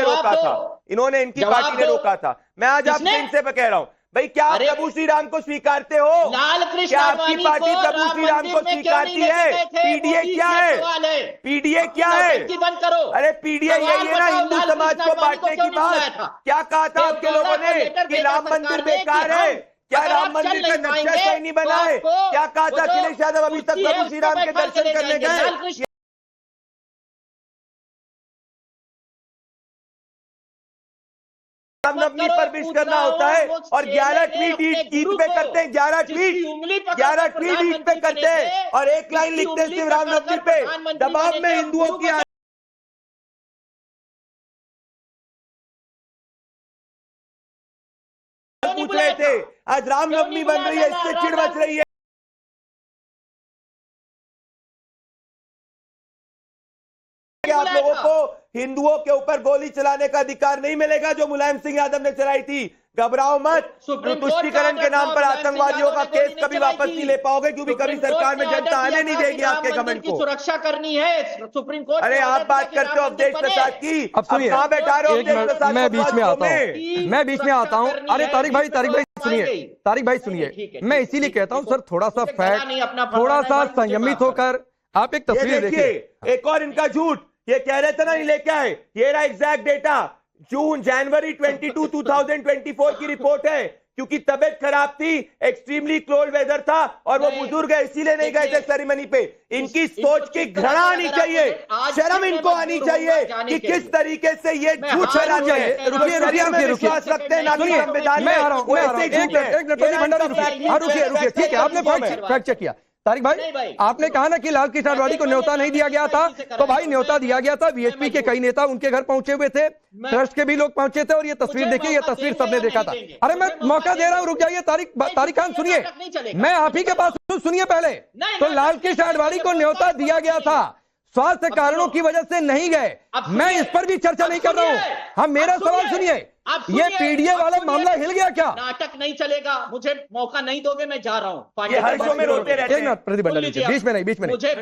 रोका था, इन्होंने, इनकी पार्टी ने रोका था। मैं आज आपसे इनसे कह रहा हूं, भाई क्या आप प्रभु श्री राम को स्वीकारते हो? क्या आपकी पार्टी प्रभु श्री राम को स्वीकारती है? पीडीए क्या है? पीडीए क्या है? अरे पीडीए यही है ना, हिंदू समाज को बांटने की बात। क्या कहा था आपके लोगों ने कि राम मंदिर बेकार है? क्या राम मंदिर का नक्शा सही नहीं बना है? क्या कहा था अखिलेश यादव अभी तक प्रभु श्री राम के दर्शन करने गए? रामनवमी पर विश करना होता है और 11 ट्वीट ईद पे करते हैं, 11 ट्वीट ईद पे करते हैं और एक लाइन लिखते हैं सिर्फ रामनवमी पे। दबाव में हिंदुओं की थे। आज रामनवमी बन रही है, इससे चिढ़ मच रही है। आप लोगों को हिंदुओं के ऊपर गोली चलाने का अधिकार नहीं मिलेगा जो मुलायम सिंह यादव ने चलाई थी। घबराओ मत, तुष्टीकरण के नाम पर आतंकवादियों का केस कभी वापस नहीं ले पाओगे, क्योंकि कभी सरकार में जनता आने नहीं देगी आपके गवर्नमेंट को। सुरक्षा करनी है सुप्रीम कोर्ट। अरे आप बात करते हो अवधेश प्रसाद की, अब सुनिए, कहाँ बैठा रहे हो अवधेश प्रसाद? मैं बीच में आता हूँ। अरे तारिक भाई सुनिए, मैं इसीलिए कहता हूँ सर, थोड़ा सा फैक्ट, थोड़ा सा संयमित होकर आप एक तस्वीर देखिए। एक और इनका झूठ, ये कह रहे थे ना नहीं लेके आए, ये रहा एग्जैक्ट डेटा, जनवरी 22, 2024 की रिपोर्ट है, क्योंकि तबीयत खराब थी, एक्सट्रीमली कोल्ड वेदर था और वो बुजुर्ग है इसीलिए नहीं गए थे सेरेमनी पे। इनकी सोच की घृणा आनी चाहिए, शर्म इनको आनी चाहिए कि किस तरीके से ये झूठ फैलाते हैं। रुकिए, विश्वास रखते हैं ना कि संविधान में, रुकिए, ठीक है, आपने फैक्ट चेक किया। तारिक भाई, आपने कहा ना कि लाल कृष्ण आडवाणी को न्योता नहीं दिया गया था, तो भाई न्योता दिया गया था। वीएचपी के कई नेता उनके घर पहुंचे हुए थे, ट्रस्ट के भी लोग पहुंचे थे, और ये तस्वीर देखिए, ये तस्वीर सबने देखा था। अरे मैं मौका दे रहा हूं, रुक जाइए तारिक खान, सुनिए, मैं आप ही के पास हूं, सुनिए पहले। तो लाल कृष्ण आडवाणी को न्योता दिया गया था, स्वास्थ्य कारणों की वजह से नहीं गए। मैं इस पर भी चर्चा नहीं कर रहा हूं। हम मेरा सवाल सुनिए, ये पीडीए वाला मामला हिल गया क्या? नाटक नहीं चलेगा, मुझे मौका नहीं दोगे, मैं जा रहा हूँ। ये हर शो में रोते रहते हैं। एक मिनट प्रतिबंध लीजिए, बीच में नहीं।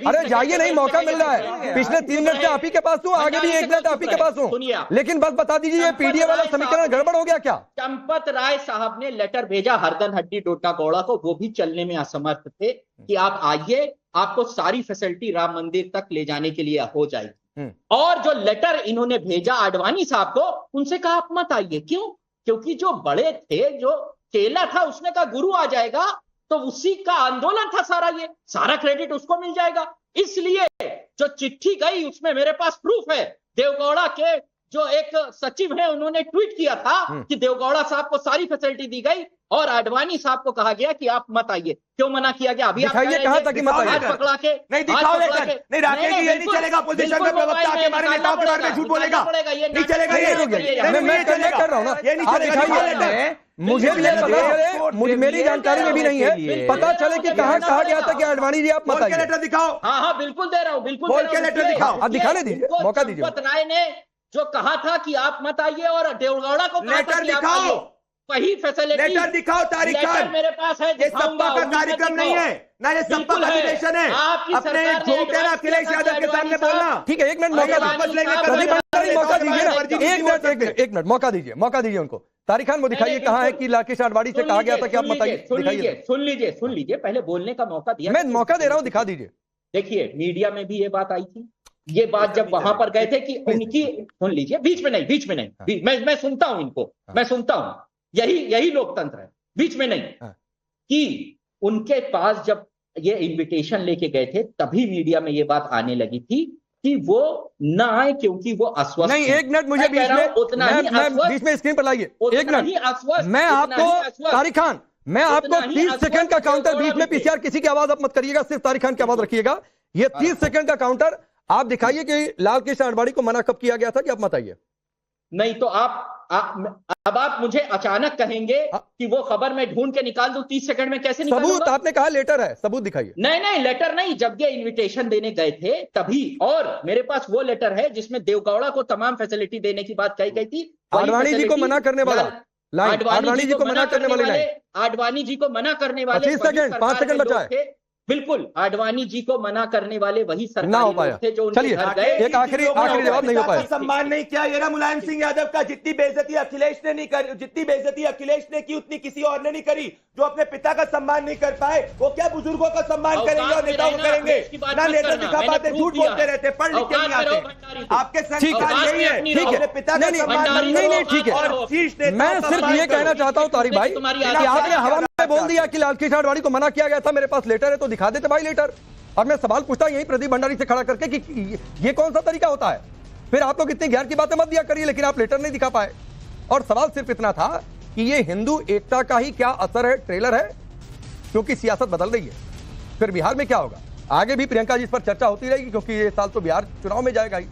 अरे जाइए, नहीं, मौका मिल रहा है। पिछले 3 मिनट से आप ही के पास हूँ, आगे भी 1 मिनट आप ही के पास हूँ, लेकिन बस बता दीजिए, ये पीडीए वाला समीकरण गड़बड़ हो गया क्या? चंपत राय साहब ने लेटर भेजा हरदन हड्डी डोटा गौड़ा को, वो भी चलने में असमर्थ थे, कि आप आइए, आपको सारी फैसिलिटी राम मंदिर तक ले जाने के लिए हो जाएगी। और जो लेटर इन्होंने भेजा आडवाणी साहब को, उनसे कहा आप मत आइए। क्यों? क्योंकि जो बड़े थे, जो चेला था, उसने कहा गुरु आ जाएगा, तो उसी का आंदोलन था सारा, ये सारा क्रेडिट उसको मिल जाएगा। इसलिए जो चिट्ठी गई उसमें मेरे पास प्रूफ है। देवगौड़ा के जो एक सचिव है, उन्होंने ट्वीट किया था कि देवगौड़ा साहब को सारी फैसिलिटी दी गई और आडवाणी साहब को कहा गया कि आप मत आइए। क्यों मना किया गया? अभी दिखाइए, कहा था कि मत आइए। पकड़ा के नहीं दिखाओ लेकर, नहीं राकेश जी, ये नहीं चलेगा। अपोजिशन का प्रवक्ता के बारे में, नेताओं के बारे में झूठ बोलेगा, नहीं चलेगा ये। मैं कर रहा हूँ ना, ये नहीं चलेगा। मुझे भी पता चले, मेरी जानकारी में भी नहीं है, पता चले कि कहाँ कहा गया था कि आडवाणी जी आप मत आइए। लेटर दिखाओ। हाँ, बिल्कुल दे रहा हूँ, बिल्कुल बोल के लेटर दिखाओ। आप दिखाने दीजिए, मौका दीजिए। चंपत राय ने जो कहा था कि आप मत आइए, और देवगौड़ा को लेटर दिखाओ, वही फैसिलिटी, लेटर दिखाओ तारिक खान। मेरे पास है, ये सपा का कार्यक्रम नहीं है ना, ये सपा का अधिवेशन है। अपने झूठ है ना अखिलेश यादव के सामने बोलना। ठीक है, 1 मिनट मौका दीजिए ना, 1 मिनट मौका दीजिए उनको। तारिक खान, वो दिखाइए कहाँ है कि लाल कृष्ण आडवाणी से कहा गया था कि आप मत आइए। सुन लीजिए, पहले बोलने का मौका दिया। मैं मौका दे रहा हूँ, दिखा दीजिए। देखिए, मीडिया में भी ये बात आई थी, ये बात जब वहां पर गए थे कि उनकी, सुन लीजिए, बीच में नहीं, मैं सुनता हूं इनको, मैं सुनता हूं, यही लोकतंत्र है, बीच में नहीं। कि उनके पास जब ये इनविटेशन लेके गए थे, तभी मीडिया में ये बात आने लगी थी कि वो ना आए, क्योंकि वो अस्वस्थ नहीं। 1 मिनट मुझे बीच में स्क्रीन पर लाइए, 1 मिनट। मैं आपको तारिक खान, मैं आपको 30 सेकंड का काउंटर, बीच में पीसीआर किसी की आवाज आप मत करिएगा, सिर्फ तारिक खान की आवाज रखिएगा। ये 30 सेकंड का काउंटर आप दिखाइए कि लाल कृष्ण आडवाणी को मना कब किया गया था कि आप मत आइए। नहीं तो अब आप मुझे अचानक कहेंगे कि वो खबर मैं ढूंढ के निकाल दूं 30 सेकंड में, कैसे निकाल दूंगा? सबूत आपने कहा लेटर है, सबूत दिखाइए। नहीं, लेटर नहीं, जब ये इनविटेशन देने गए थे तभी, और मेरे पास वो लेटर है जिसमें देवगौड़ा को तमाम फैसिलिटी देने की बात कही गई थी। आडवाणी जी को मना करने वाला, आडवाणी जी को मना करने वाले, आडवाणी जी को मना करने वाले 5 सेकंड बचा है। बिल्कुल, आडवाणी जी को मना करने वाले वही सरकारी ना हो पाया। थे जो उनके घर गए। एक आखिरी जवाब नहीं हो पाया। सम्मान नहीं किया ये रहा मुलायम सिंह यादव का। जितनी बेइज्जती अखिलेश ने नहीं करी, जितनी बेइज्जती अखिलेश ने की, उतनी किसी और ने नहीं करी। जो अपने पिता का सम्मान नहीं कर पाए, वो क्या बुजुर्गों का सम्मान करेंगे और नेताओं को करेंगे? ना लेटर दिखा पाते, झूठ बोलते रहते, पढ़ लिख के नहीं आते। आपके संस्कार यही है, अपने पिता का सम्मान नहीं, ठीक है। मैं सिर्फ ये कहना चाहता हूँ तारिक भाई कि आपने हवा में बोल दिया कि लाल कृष्ण आडवाणी को मना किया गया था, मेरे पास लेटर है तो दिखा देते भाई लेटर। और मैं सवाल पूछता यही प्रदीप भंडारी से खड़ा करके कि ये कौन सा तरीका होता है? फिर आप लोग इतनी गैर की बातें मत दिया करिए, लेकिन आप लेटर नहीं दिखा पाए। और सवाल सिर्फ इतना था कि ये हिंदू एकता का ही क्या असर है, ट्रेलर है, क्योंकि सियासत बदल रही है। फिर बिहार में क्या होगा? आगे भी प्रियंका जी इस पर चर्चा होती रहेगी, क्योंकि ये साल तो बिहार चुनाव में जाएगा ही।